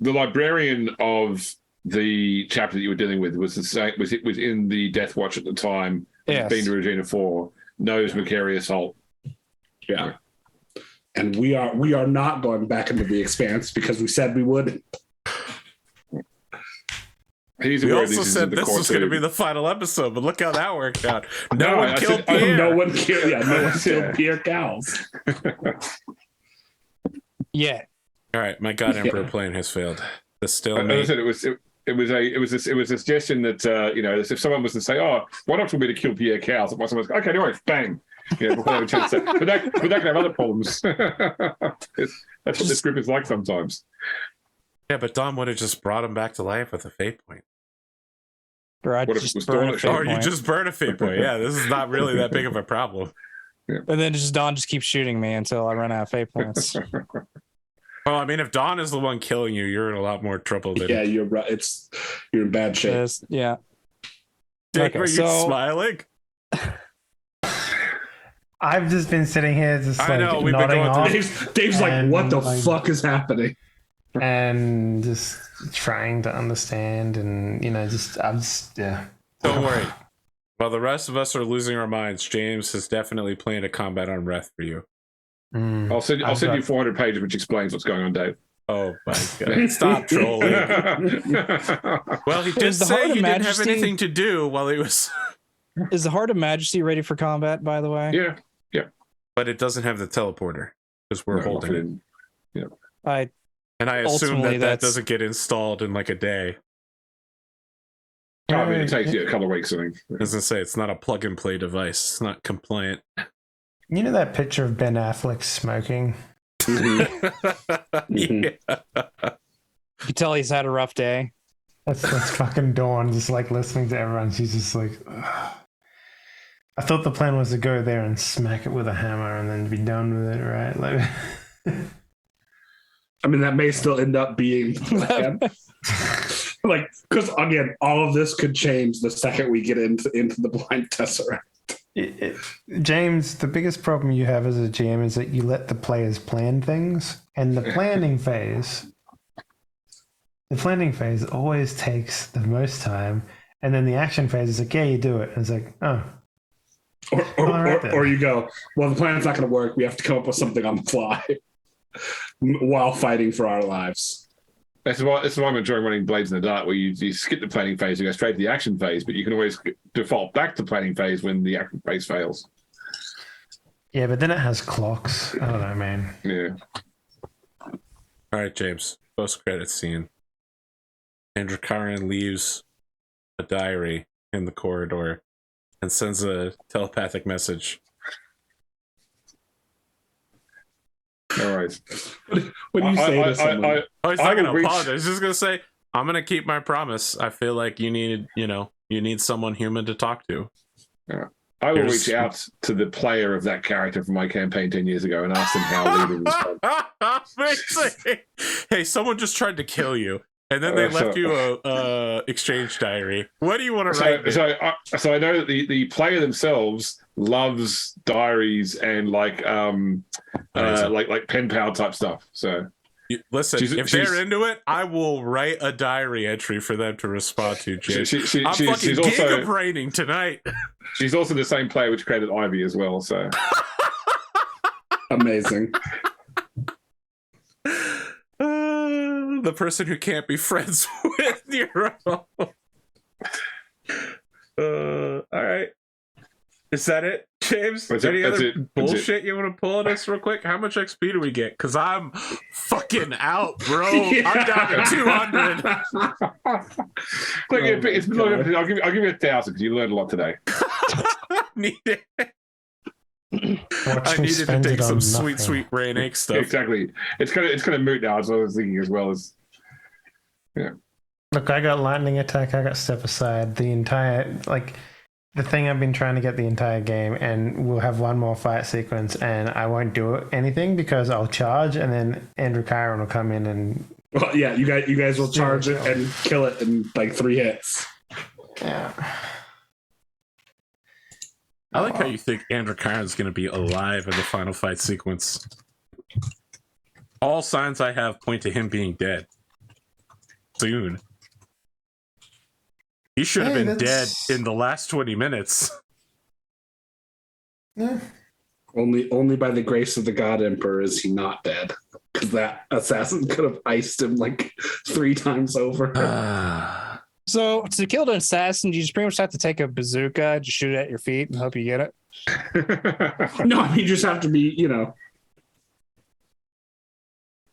the librarian of the chapter that you were dealing with was the same. Was in the Death Watch at the time. Yes. Been to Regina 4. Knows Macarius Holt. Yeah. And we are not going back into the Expanse because we said we would. He's We aware also this is said in the this core was going to too. be the final episode, but look how that worked out. No No, one I killed said- Pierre. No one killed Pierre Cowles. Yeah. All right, my God Emperor plan has failed. The As I stalemate. said, it was a suggestion that if someone was to say, "Oh, why not for me to kill Pierre Cowles?" Someone goes, "Okay, anyway, bang." Yeah, before they have a chance to, but that can have other problems. That's what this group is like sometimes. Yeah, but Dom would have just brought him back to life with a fate point. Or I'd What if it just was burn a Thorne? fate Or you point. just burn a fate point. Yeah, this is not really that big of a problem. And then Don just keeps shooting me until I run out of fate points. Well, I mean, if Don is the one killing you, you're in a lot more trouble than. Yeah, you're right. You're in bad shape. Yeah. Dick, Okay, were you so- smiling? I've just been sitting here just I like know, we've been nodding going through- off Dave's like, And, what the like- fuck is happening? and just trying to understand and yeah. Don't worry. While the rest of us are losing our minds, James has definitely planned a combat on Reth for you. Mm. I'll send you 400 pages, which explains what's going on, Dave. Oh my God! Stop trolling. Well, he did Is the say Heart of he didn't have Majesty- anything to do while he was. Is the Heart of Majesty ready for combat, by the way? Yeah, But it doesn't have the teleporter because we're holding it. I And I assume Ultimately, that that's- doesn't get installed in like a day. I mean, it takes you a couple of weeks, I think. As I say, it's not a plug and play device. It's not compliant. You know that picture of Ben Affleck smoking? Yeah. you tell he's had a rough day. That's fucking Dawn, just like listening to everyone. She's just like, ugh. I thought the plan was to go there and smack it with a hammer and then be done with it, right? Like, I mean, that may still end up being the plan. Like, because again, all of this could change the second we get into the blind tesseract. James, the biggest problem you have as a GM is that you let the players plan things, and the planning phase always takes the most time, and then the action phase is like, yeah, you do it. And it's like, oh. Or you go, well, the plan's not going to work. We have to come up with something on the fly while fighting for our lives. That's why I'm enjoying running Blades in the Dark, where you skip the planning phase, you go straight to the action phase, but you can always default back to planning phase when the action phase fails. Yeah, but then it has clocks. I don't know, man. Yeah. All right, James. Post-credit scene. Androchiron leaves a diary in the corridor and sends a telepathic message. All right. When you say to someone, Oh, he's I not going to will reach- apologize. He's just going to say, I'm going to keep my promise. I feel like you need someone human to talk to. I will Here's- reach out to the player of that character from my campaign 10 years ago and ask them how they would respond. Amazing. Hey, someone just tried to kill you. And then they left you a exchange diary. What do you want to write? So I know that the player themselves loves diaries and like pen pal type stuff. So listen, if they're into it, I will write a diary entry for them to respond to. James, I'm fucking giga-braining tonight. She's also the same player which created Ivy as well. So amazing. The person who can't be friends with Nero. All right. Is that it, James? Any other bullshit you want to pull on us real quick? How much XP do we get? Because I'm fucking out, bro. Yeah. I'm down to 200. I'll give you 1,000 because you learned a lot today. Need it. I needed to take some sweet brain ache stuff. Exactly. It's kind of moot now, as I was thinking, as well as Look, I got lightning attack. I got step aside. The entire the thing I've been trying to get the entire game, and we'll have one more fight sequence, and I won't do anything because I'll charge, and then Androchiron will come in and. Well, yeah, you guys will charge it and kill it in like 3 hits. Yeah. I like how you think Androchiron's going to be alive in the final fight sequence. All signs I have point to him being dead. Soon. He should have been dead in the last 20 minutes. Yeah. Only by the grace of the God Emperor is he not dead. Because that assassin could have iced him like 3 times over. So to kill an assassin, you just pretty much have to take a bazooka, just shoot it at your feet, and hope you get it. No, you just have to be,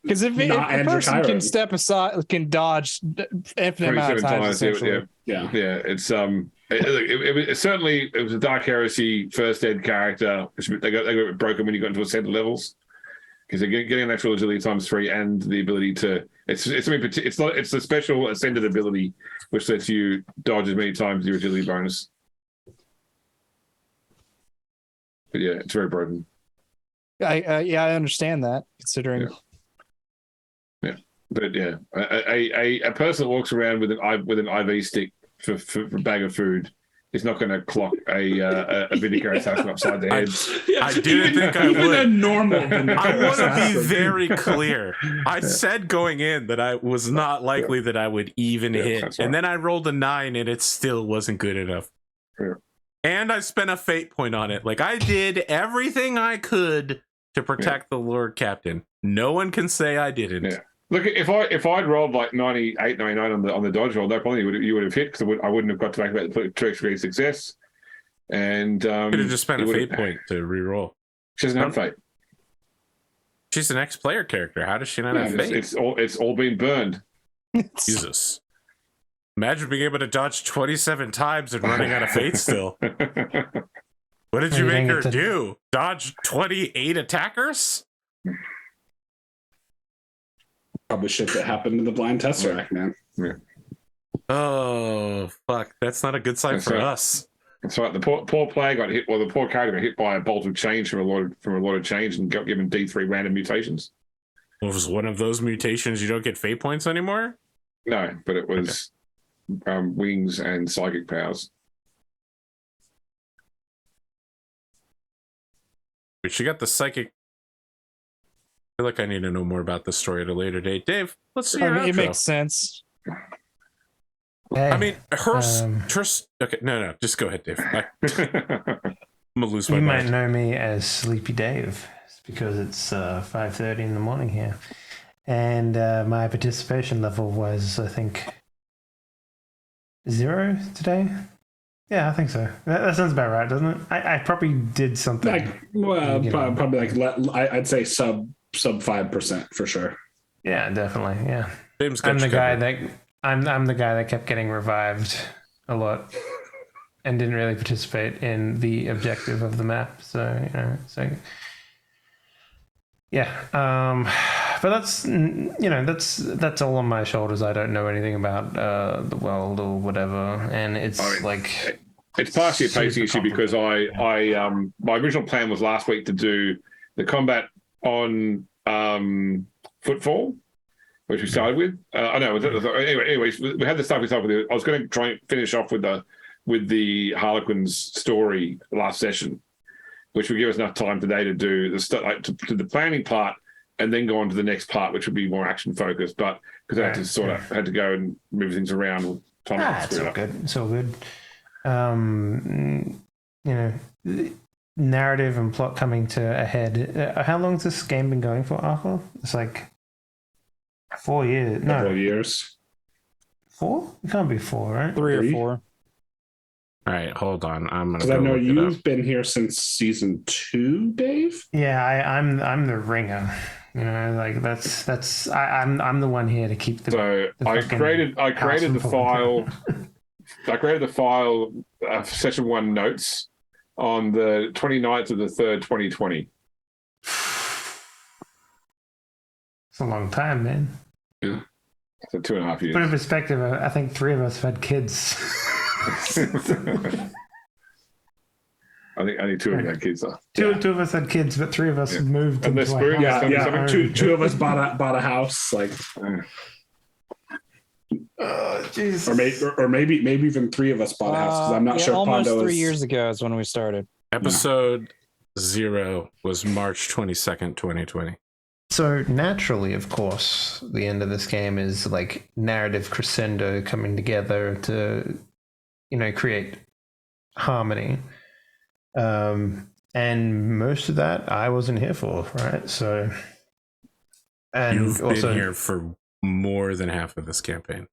Because if a person can step aside, can dodge infinite amount of times, essentially. Yeah. It's it certainly was a Dark Heresy first ed character. They got broken when you got into Ascendant levels because they're getting an actual agility ×3 and the ability to. It's the special Ascendant ability which lets you dodge as many times as your agility bonus. But yeah, it's very broken. I understand that, considering. Yeah. But yeah, a person that walks around with an IV stick for a bag of food is not going to clock a Vindicator assassin upside the head. I didn't think I would. A normal I want to be very clear. I said going in that I was not likely that I would even hit, right. And then I rolled a 9, and it still wasn't good enough. Yeah. And I spent a fate point on it. Like, I did everything I could to protect the Lord Captain. No one can say I didn't. Yeah. Look, if I'd rolled like 98, 99 on the dodge roll, no problem. You would have hit because I wouldn't have got to activate the 2 extra success. And could have just spent a fate point to reroll. She doesn't have fate. She's an ex-player character. How does she not have fate? It's all been burned. Jesus. Imagine being able to dodge 27 times and running out of fate still. What did you make her do? Dodge 28 attackers? Probably shit that happened in the blind tesseract, man. Yeah. Oh fuck! That's not a good sign for us. That's right. The poor player got hit. Well, the poor character got hit by a bolt of change from a lot of change and got given D3 random mutations. Was one of those mutations you don't get fate points anymore? No, but it was wings and psychic powers. But she got the psychic. I feel like I need to know more about this story at a later date. Dave, let's see your outro. It makes sense. Hey, I mean, okay, no, just go ahead, Dave. I'm gonna lose my mind. You mind. might know me as Sleepy Dave. It's because it's 5:30 in the morning here, and my participation level was, I think, 0 today. Yeah, I think so. That sounds about right, doesn't it? I probably did something. Probably I'd say sub 5% for sure. Yeah, definitely. Yeah, I'm the guy that kept getting revived a lot and didn't really participate in the objective of the map. So yeah. But that's all on my shoulders. I don't know anything about the world or whatever, and it's it's partially a pacing issue because I my original plan was last week to do the combat on Footfall, which we started with. I know. Anyways, we had the stuff we started with. I was going to try and finish off with the Harlequin's story last session, which would give us enough time today to do the planning part and then go on to the next part, which would be more action focused. But because I had to go and move things around. It's all good. It's all good. Narrative and plot coming to a head. How long has this game been going for, Arthur? It's like 4 years. No, 4 years. 4? It can't be 4, right? 3 or 4. All right, hold on. I'm gonna. Because I know you've been here since season 2, Dave. Yeah, I'm the ringer. I'm the one here to keep the. So I created the file. I created the file session 1 notes on the 29th of the 3rd, 2020. It's a long time, man. Yeah. So 2.5 years. Put in perspective, I think 3 of us have had kids. I think only 2 of you had kids though. Two of us had kids, but 3 of us moved. And into spoons. house. Two of us bought a house, like. Oh, Jesus. Or maybe even 3 of us bought a house, because I'm not sure. Almost Pondo 3 years ago is when we started. Episode 0 was March 22nd, 2020. So naturally, of course, the end of this game is like narrative crescendo coming together to, create harmony. And most of that I wasn't here for, right? So, and You've also been here for more than half of this campaign.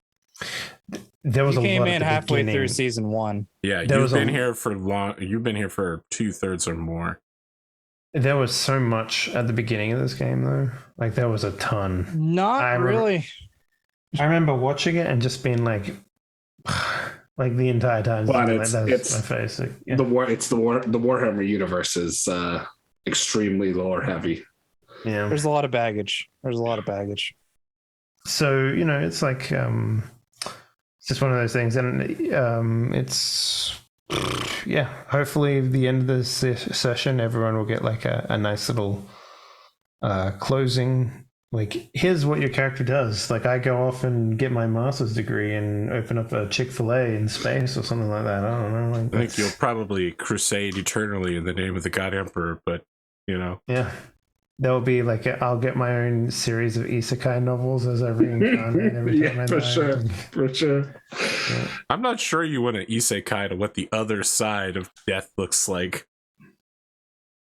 There was You a came lot in at the halfway beginning. through season 1. Yeah, you've been here for long. You've been here for 2/3 or more. There was so much at the beginning of this game, though. Like there was a ton. Not really. I remember watching it and just being like the entire time. But it's my face. Like, yeah. The Warhammer universe is extremely lore heavy. Yeah. There's a lot of baggage. So it's like it's just one of those things, and it's hopefully at the end of this session everyone will get like a nice little closing, like here's what your character does. Like I go off and get my master's degree and open up a Chick-fil-A in space or something like that. I don't know, like, I think you'll probably crusade eternally in the name of the God Emperor, but yeah, there'll be like I'll get my own series of isekai novels as I reincarnate every time I die. For sure. Yeah. I'm not sure you want to isekai to what the other side of death looks like.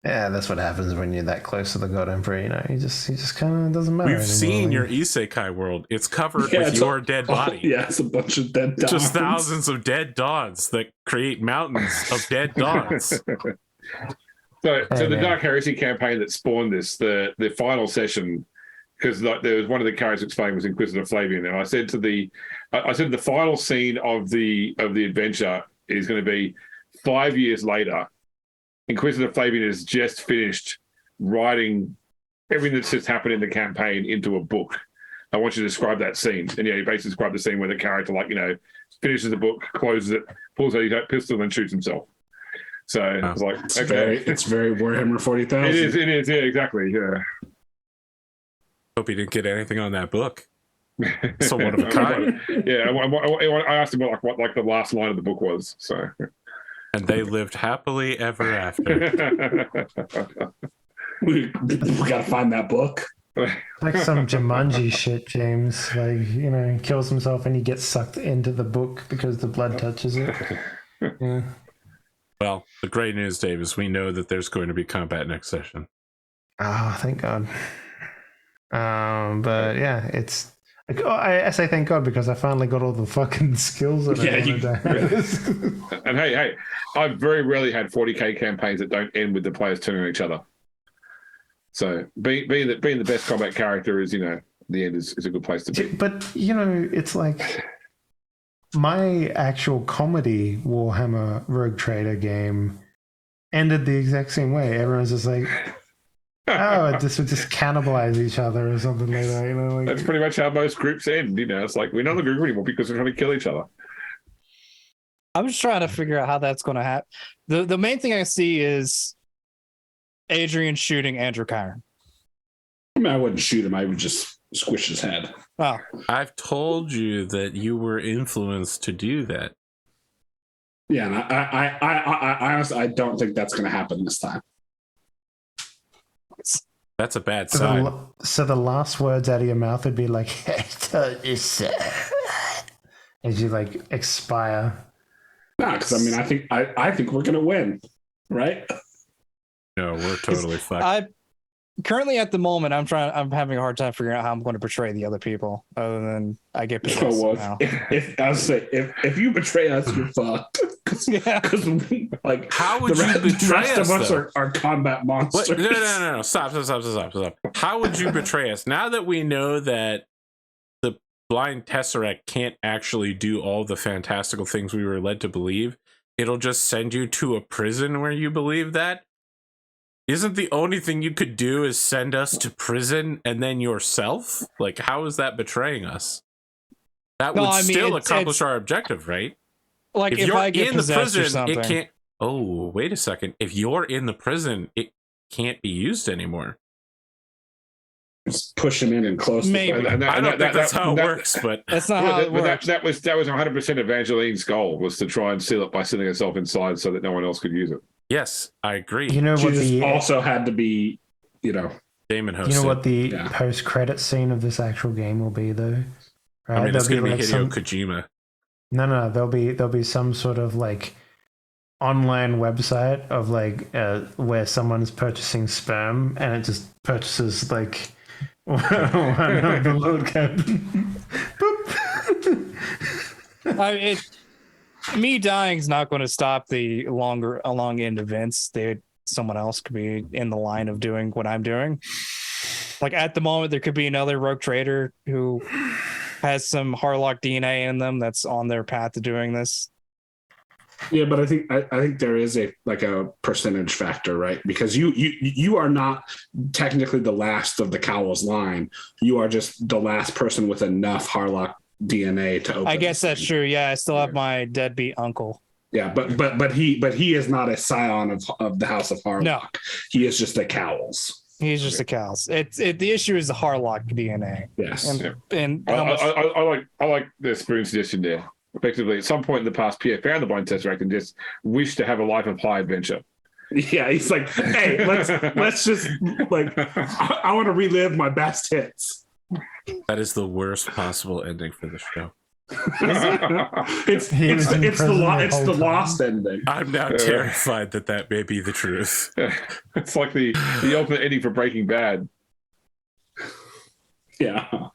Yeah, that's what happens when you're that close to the God Emperor. You just kind of doesn't matter. We've anymore. seen your isekai world. It's covered with your dead body. It's a bunch of dead dogs. Just thousands of dead dawns that create mountains of dead dawns. So the Dark Heresy campaign that spawned this, the final session, because there was one of the characters explaining was Inquisitor Flavian, and I said the final scene of the adventure is going to be 5 years later. Inquisitor Flavian has just finished writing everything that's just happened in the campaign into a book. I want you to describe that scene, and he basically described the scene where the character, finishes the book, closes it, pulls out his pistol, and shoots himself. So I was like, it's very Warhammer 40,000. It is, yeah, exactly, yeah. Hope he didn't get anything on that book. So one of a kind. Yeah, I asked him what the last line of the book was. So, and they lived happily ever after. we gotta find that book. Like some Jumanji shit, James. Like he kills himself and he gets sucked into the book because the blood touches it. Yeah. Well, the great news, Dave, is we know that there's going to be combat next session. Oh, thank God. But yeah, it's. I say thank God because I finally got all the fucking skills that I wanted to have. And hey, I've very rarely had 40k campaigns that don't end with the players turning on each other. So being the best combat character is, the end is a good place to be. But it's like. My actual comedy Warhammer Rogue Trader game ended the exact same way. Everyone's just like, this would just cannibalize each other or something like that. That's pretty much how most groups end. It's like we're not in the group anymore because we're trying to kill each other. I'm just trying to figure out how that's going to happen. The main thing I see is Adrian shooting Androchiron. mean, I wouldn't shoot him. I would just squish his head. Oh, I've told you that you were influenced to do that. Yeah, and I honestly, I don't think that's going to happen this time. That's a bad sign. So the last words out of your mouth would be like, as you like expire. No, because I mean, I think we're going to win, right? No, we're totally fucked. Currently at the moment, I'm having a hard time figuring out how I'm going to portray the other people, other than I get pissed now. If you betray us, you're fucked. Because like, how would the you betray rest us? Of us are combat monsters. What? No! Stop! How would you betray us? Now that we know that the blind tesseract can't actually do all the fantastical things we were led to believe, it'll just send you to a prison where you believe that. Isn't the only thing you could do is send us to prison and then yourself? Like, how is that betraying us? That would still accomplish our objective, right? Like, if you're I get in the possessed or prison, something. it can't. Oh, wait a second. If you're in the prison, it can't be used anymore. Just push him in and close. Maybe. I don't think that's how it works, but that's not how it works. That was 100% Evangeline's goal, was to try and seal it by sealing herself inside so that no one else could use it. yes, I agree. You know what the also had to be, Damon hosted. You know what the post-credit scene of this actual game will be, though? Right? I mean, it's going to be like Hideo Kojima. No. There'll be some sort of like online website of like where someone's purchasing sperm, and it just purchases like one of the Lord Captain. Me dying is not going to stop the long end events. Someone else could be in the line of doing what I'm doing. Like at the moment, there could be another rogue trader who has some Harlock DNA in them that's on their path to doing this. Yeah, but I think there is a percentage factor, right? Because you are not technically the last of the Cowles line. You are just the last person with enough Harlock DNA to open. I guess that's true. Yeah, I still have my deadbeat uncle. Yeah, but he is not a scion of the House of Harlock. No, he is just a Cowles. He's just a Cowles. The issue is the Harlock DNA. Yes, and I like the Spoon suggestion there. Effectively, at some point in the past, Pierre found the blind tesseract and just wished to have a life of high adventure. Yeah, he's like, hey, let's just like, I want to relive my best hits. That is the worst possible ending for the show. It's the lost ending. I'm now terrified that may be the truth. It's like the ultimate ending for Breaking Bad. Yeah.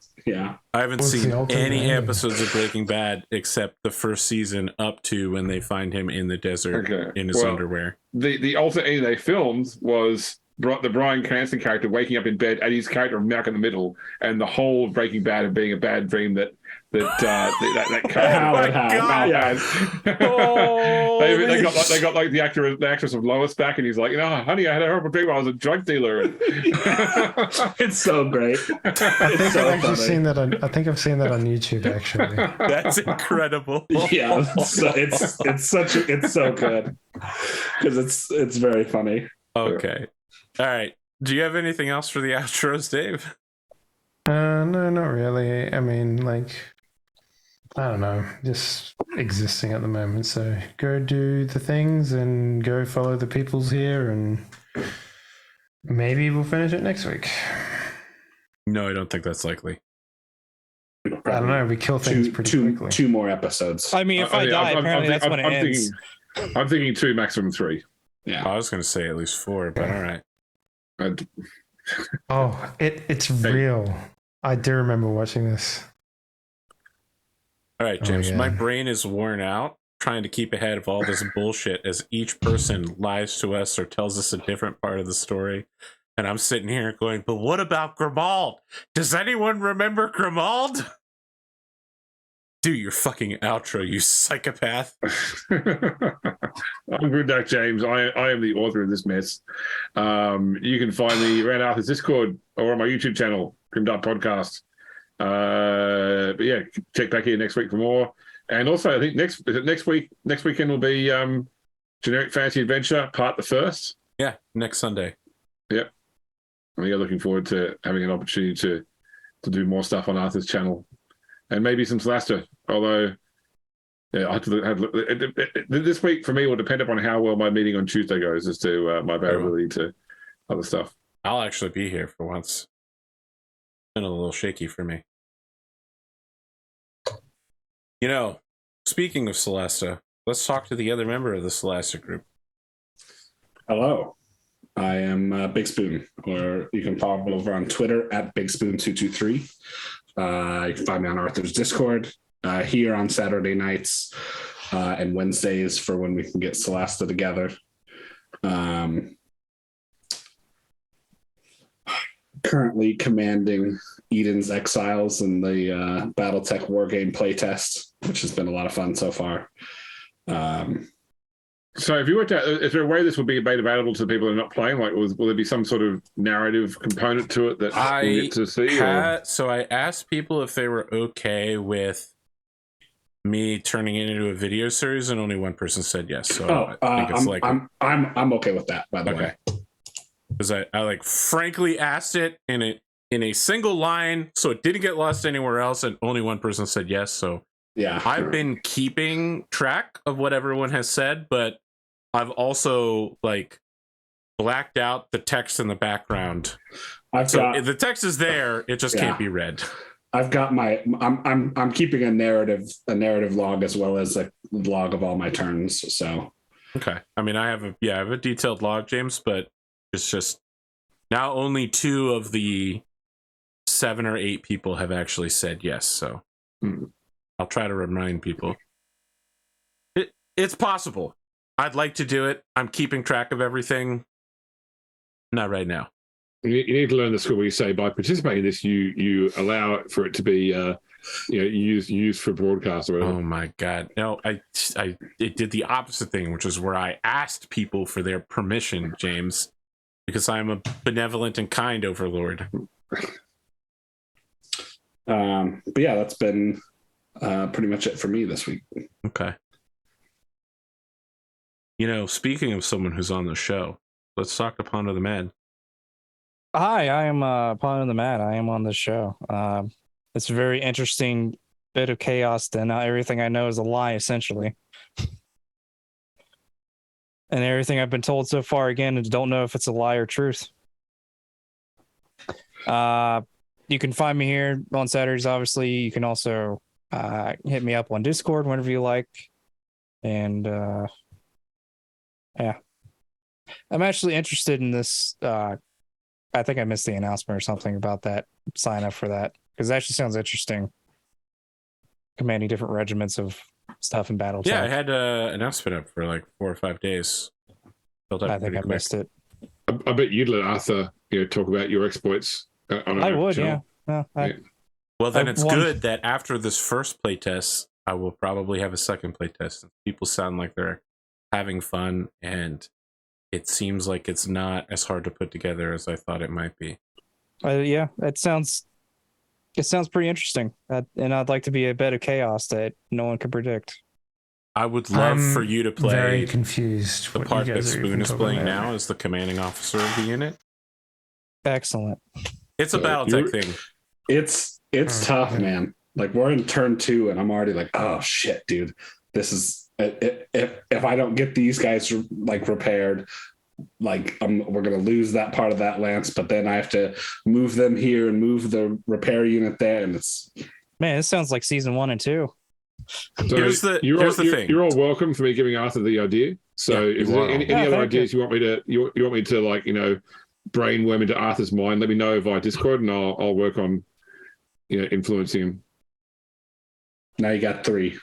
I haven't seen any episodes of Breaking Bad except the first season up to when they find him in the desert in his underwear. The alternate ending they filmed was the Bryan Cranston character waking up in bed and his character Malcolm in the middle, and the whole Breaking Bad of being a bad dream that character. They got like the actress of Lois back, and he's like, honey, I had a horrible dream. I was a drug dealer. It's so great. I think I've seen that on YouTube. Actually, that's incredible. Yeah, it's so good because it's very funny. Okay, all right. Do you have anything else for the outros, Dave? No, not really. I mean, I don't know, just existing at the moment. So go do the things and go follow the peoples here, and maybe we'll finish it next week. No, I don't think that's likely. I don't know. We kill things pretty quickly. 2 more episodes. I mean, if I die, apparently that's when it ends. I'm thinking 2, maximum 3. Yeah, I was going to say at least 4, but all right. It's real. I do remember watching this. All right, James, my brain is worn out trying to keep ahead of all this bullshit as each person lies to us or tells us a different part of the story. And I'm sitting here going, but what about Grimald? Does anyone remember Grimald? Do your fucking outro, you psychopath. I'm Good Duck James. I am the author of this mess. You can find me around Arthur's Discord or on my YouTube channel, Grim Duck Podcast. But yeah, check back here next week for more. And also, I think next weekend will be Generic Fantasy Adventure, part the 1st. Yeah, next Sunday. Yep. looking forward to having an opportunity to do more stuff on Arthur's channel, and maybe some Celesta. Although, yeah, I have to this week for me will depend upon how well my meeting on Tuesday goes as to my availability to other stuff. I'll actually be here for once. It's been a little shaky for me. You know, speaking of Celesta, let's talk to the other member of the Celesta group. Hello, I am Big Spoon, or you can follow me over on Twitter at BigSpoon223. You can find me on Arthur's Discord, here on Saturday nights and Wednesdays for when we can get Celesta together. Currently commanding Eden's Exiles in the BattleTech Wargame playtest, which has been a lot of fun so far. So, if you were to, is there a way this would be made available to the people who are not playing? Like, will there be some sort of narrative component to it that we'll get to see? So I asked people if they were okay with me turning it into a video series, and only one person said yes. So I think it's I'm okay with that. By the way, because I like frankly asked it in a single line, so it didn't get lost anywhere else, and only one person said yes. So. Yeah, I've been keeping track of what everyone has said, but I've also like blacked out the text in the background. The text is there; it just can't be read. I've got I'm keeping a narrative log as well as a log of all my turns. So okay, I mean, I have a detailed log, James, but it's just now only 2 of the 7 or 8 people have actually said yes. So. I'll try to remind people. It's possible. I'd like to do it. I'm keeping track of everything. Not right now. You need to learn the skill where you say by participating in this, you allow it for it to be used for broadcast or whatever. Oh my god! No, I did the opposite thing, which is where I asked people for their permission, James, because I'm a benevolent and kind overlord. But yeah, that's been. Pretty much it for me this week. Okay. You know, speaking of someone who's on the show, let's talk to Pond of the Mad. Hi, I am Pond of the Mad. I am on the show. It's a very interesting bit of chaos, and not everything I know is a lie, essentially. And everything I've been told so far, again, I don't know if it's a lie or truth. You can find me here on Saturdays, obviously. You can also hit me up on Discord whenever you like. And yeah. I'm actually interested in this. I think I missed the announcement or something about that. Sign up for that. Because it actually sounds interesting. Commanding different regiments of stuff in battle. Yeah, I had an announcement up for like 4 or 5 days. I think I missed it. I bet you'd let Arthur talk about your exploits. I would, channel. Yeah. Well, then it's good that after this first playtest, I will probably have a second playtest. People sound like they're having fun, and it seems like it's not as hard to put together as I thought it might be. Yeah, it sounds pretty interesting. And I'd like to be a bit of chaos that no one can predict. I would love for you to play. Very confused. The part that Spoon is playing now as the commanding officer of the unit. Excellent. It's a BattleTech thing. It's tough, man. Like we're in turn 2, and I'm already like, oh shit, dude. This is if I don't get these guys like repaired, like we're gonna lose that part of that lance. But then I have to move them here and move the repair unit there, and it's this sounds like season 1 and 2. So here's the thing. You're all welcome for me giving Arthur the idea. So if there's any other ideas you want me to like brainworm into Arthur's mind, let me know via Discord, and I'll work on influencing him. Now you got 3.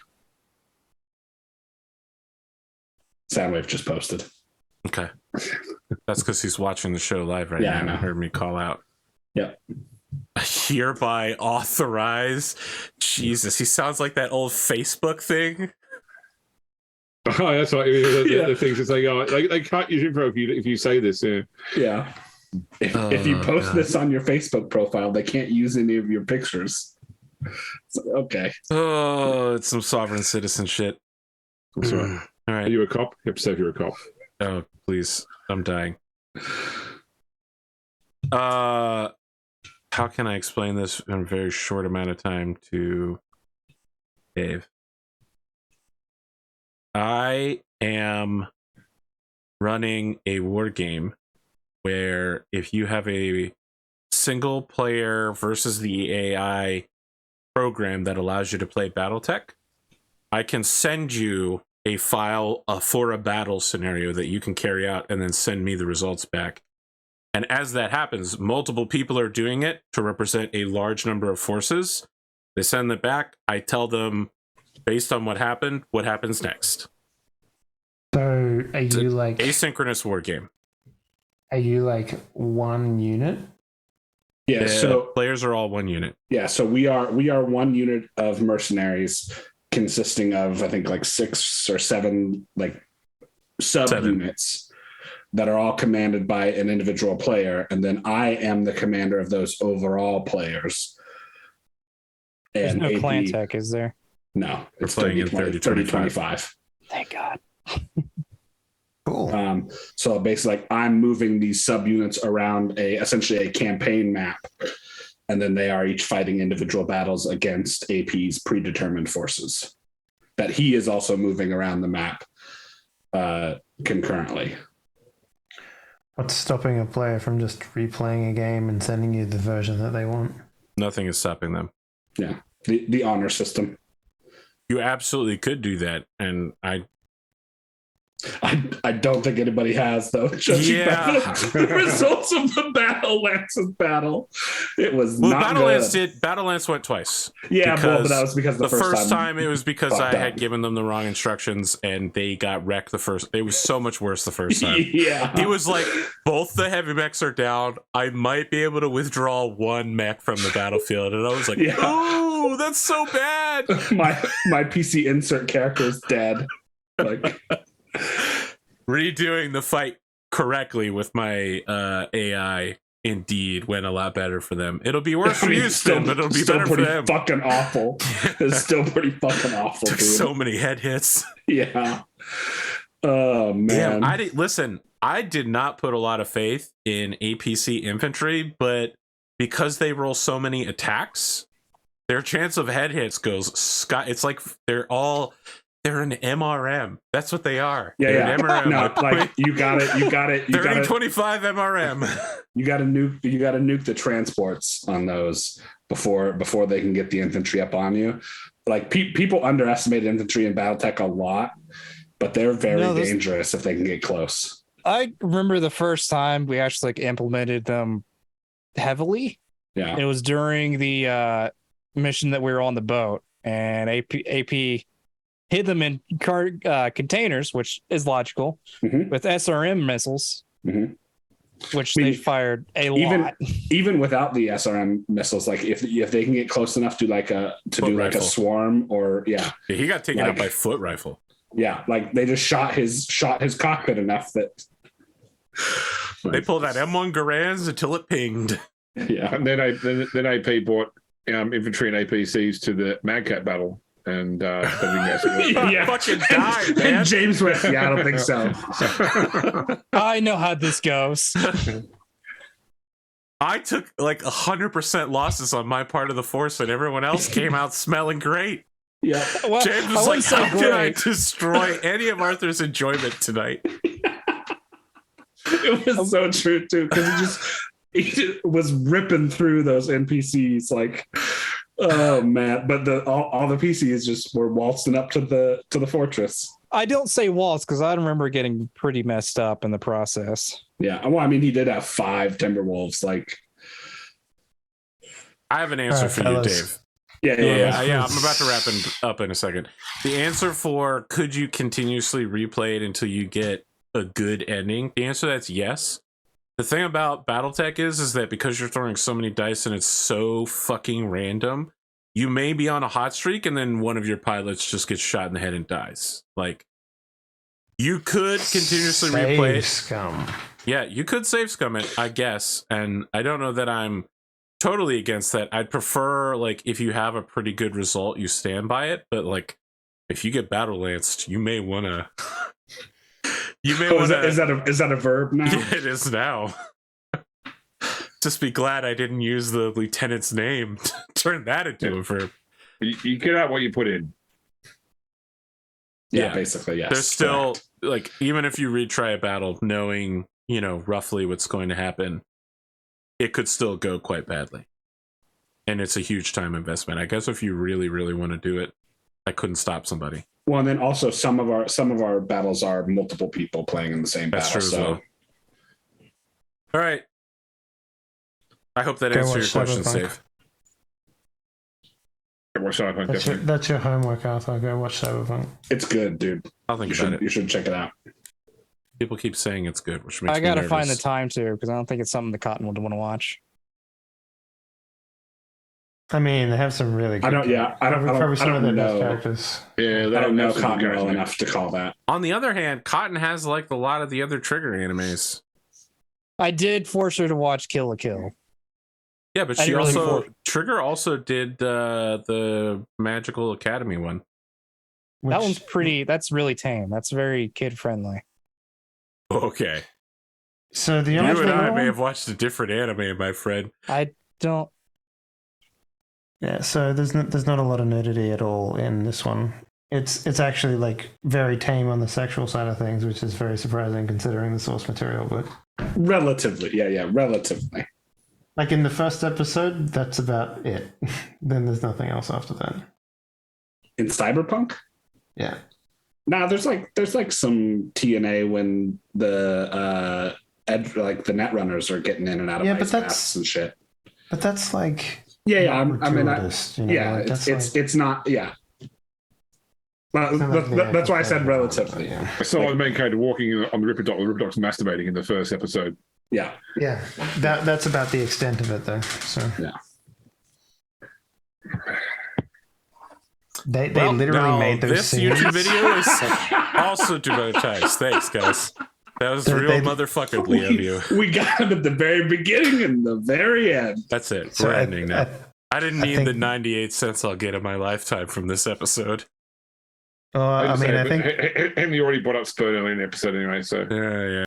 Soundwave just posted. Okay. That's because he's watching the show live right now and heard me call out. Yep. Hereby authorize. Jesus, he sounds like that old Facebook thing. Oh, that's right. The things it's like, they cut your info if you say this. Yeah. If you post this on your Facebook profile, they can't use any of your pictures. Okay. Oh, it's some sovereign citizen shit. That's right. All right. Are you a cop? You have to say if you're a cop. Oh, please. I'm dying. How can I explain this in a very short amount of time to Dave? I am running a war game where if you have a single player versus the AI program that allows you to play BattleTech, I can send you a file for a battle scenario that you can carry out and then send me the results back. And as that happens, multiple people are doing it to represent a large number of forces. They send it back. I tell them, based on what happened, what happens next. So are you like asynchronous war game? Are you like one unit? Yeah, so players are all one unit. Yeah, so we are one unit of mercenaries consisting of, I think, like 6 or 7 like sub-units that are all commanded by an individual player, and then I am the commander of those overall players. There's And no AP, clan tech, is there? No, it's playing in 30-25. Thank God. Cool. So basically, like, I'm moving these subunits around essentially a campaign map, and then they are each fighting individual battles against AP's predetermined forces that he is also moving around the map concurrently. What's stopping a player from just replaying a game and sending you the version that they want? Nothing is stopping them. Yeah, the honor system. You absolutely could do that, and I don't think anybody has, though. The results of the Battle-Lance's battle, it was not good. Battle-Lance went twice. Yeah, but that was because the first time it was because I had given them the wrong instructions and they got wrecked the first. It was so much worse the first time. Yeah, he was like, both the heavy mechs are down. I might be able to withdraw one mech from the battlefield, and I was like, oh, that's so bad. My PC insert character is dead. Like. Redoing the fight correctly with my AI indeed went a lot better for them. It'll be worse for you still, but it'll be better for them. Fucking awful. It's still pretty fucking awful. Took dude. So many head hits. Yeah. Oh man. Damn, I did not put a lot of faith in APC infantry, but because they roll so many attacks, their chance of head hits goes sky. It's like they're an MRM. That's what they are. Yeah, they're an MRM. No, like you got it. 30-25 MRM. You got to nuke the transports on those before they can get the infantry up on you. Like people underestimate infantry in BattleTech a lot, but they're very dangerous if they can get close. I remember the first time we actually implemented them heavily. Yeah, it was during the mission that we were on the boat, and AP hid them in containers, which is logical, with SRM missiles, which they fired lot. Even without the SRM missiles, like if they can get close enough to do a swarm or he got taken out by foot rifle. Yeah, like they just shot his cockpit enough that they pulled that M1 Garands until it pinged. Yeah, and then AP brought infantry and APCs to the Mad Cat battle. And fucking died, man. And James went, I don't think so. I know how this goes. I took 100% losses on my part of the force, and everyone else came out smelling great. Yeah, well, James was like, "How can I destroy any of Arthur's enjoyment tonight?" It was so true too, because he just was ripping through those NPCs like. Oh man! But all the PCs just were waltzing up to the fortress. I don't say waltz because I remember getting pretty messed up in the process. Yeah, well, I mean, he did have 5 Timberwolves. Like, I have an answer for you, Dave. Yeah. I'm about to wrap up in a second. The answer for could you continuously replay it until you get a good ending? The answer to that's yes. The thing about BattleTech is that because you're throwing so many dice and it's so fucking random, you may be on a hot streak and then one of your pilots just gets shot in the head and dies. Like, you could continuously replay it. Scum. Yeah, you could save scum it, I guess. And I don't know that I'm totally against that. I'd prefer, if you have a pretty good result, you stand by it. But, if you get battle-lanced, you may want to... Is that a verb now? Yeah, it is now. Just be glad I didn't use the lieutenant's name to turn that into a verb. You get out what you put in. Yeah, basically, yes. There's still correct. like, even if you retry a battle knowing, roughly what's going to happen, it could still go quite badly. And it's a huge time investment. I guess if you really, really want to do it, I couldn't stop somebody. Well, and then also some of our battles are multiple people playing in the same That's battle. true as So well. All right. I hope that Go answered your watch question, Cyberpunk. Safe. That's your homework, Arthur. Go watch Cyberpunk. it's good, dude. I'll think You about should it. you should check it out. People keep saying it's good, which makes I me gotta nervous. find the time to, because I don't think it's something the Cotton would want to watch. I mean, they have some really good I don't probably some of their best know. characters. Yeah, I don't know that's Cotton well good. enough to call that. On the other hand, Cotton has like a lot of the other Trigger animes. I did force her to watch Kill la Kill. Yeah, but I she didn't really also for- Trigger also did the Magical Academy one. That which- one's pretty. That's really tame. That's very kid friendly. Okay. So the You only and thing, I may have watched a different anime, my friend. I don't. yeah. So there's not a lot of nudity at all in this one. It's actually like very tame on the sexual side of things, which is very surprising considering the source material. But Relatively, yeah, relatively. like in the first episode, that's about it. Then there's nothing else after that. In Cyberpunk, Yeah. nah, there's like some TNA when the the Netrunners are getting in and out of Yeah, but ice that's- baths and shit. But that's like Yeah, not I mean, gratuitous, yeah, like, that's it's not, yeah. Well, it's not like the that's why I said episode, relatively. yeah. I saw the main character walking on the Ripper Doc's masturbating in the first episode. Yeah, Yeah, that's about the extent of it, though. So Yeah. they Well, literally now, made those this scenes. YouTube video is also demonetized. Thanks, guys. That was They- real they- motherfuckerly of you. we got it at the very beginning and the very end. That's it. So We're I- ending now. I didn't I need the think- 98 cents I'll get in my lifetime from this episode. I mean, I think Henry already brought up Spurn earlier in the episode anyway, so. Yeah, yeah.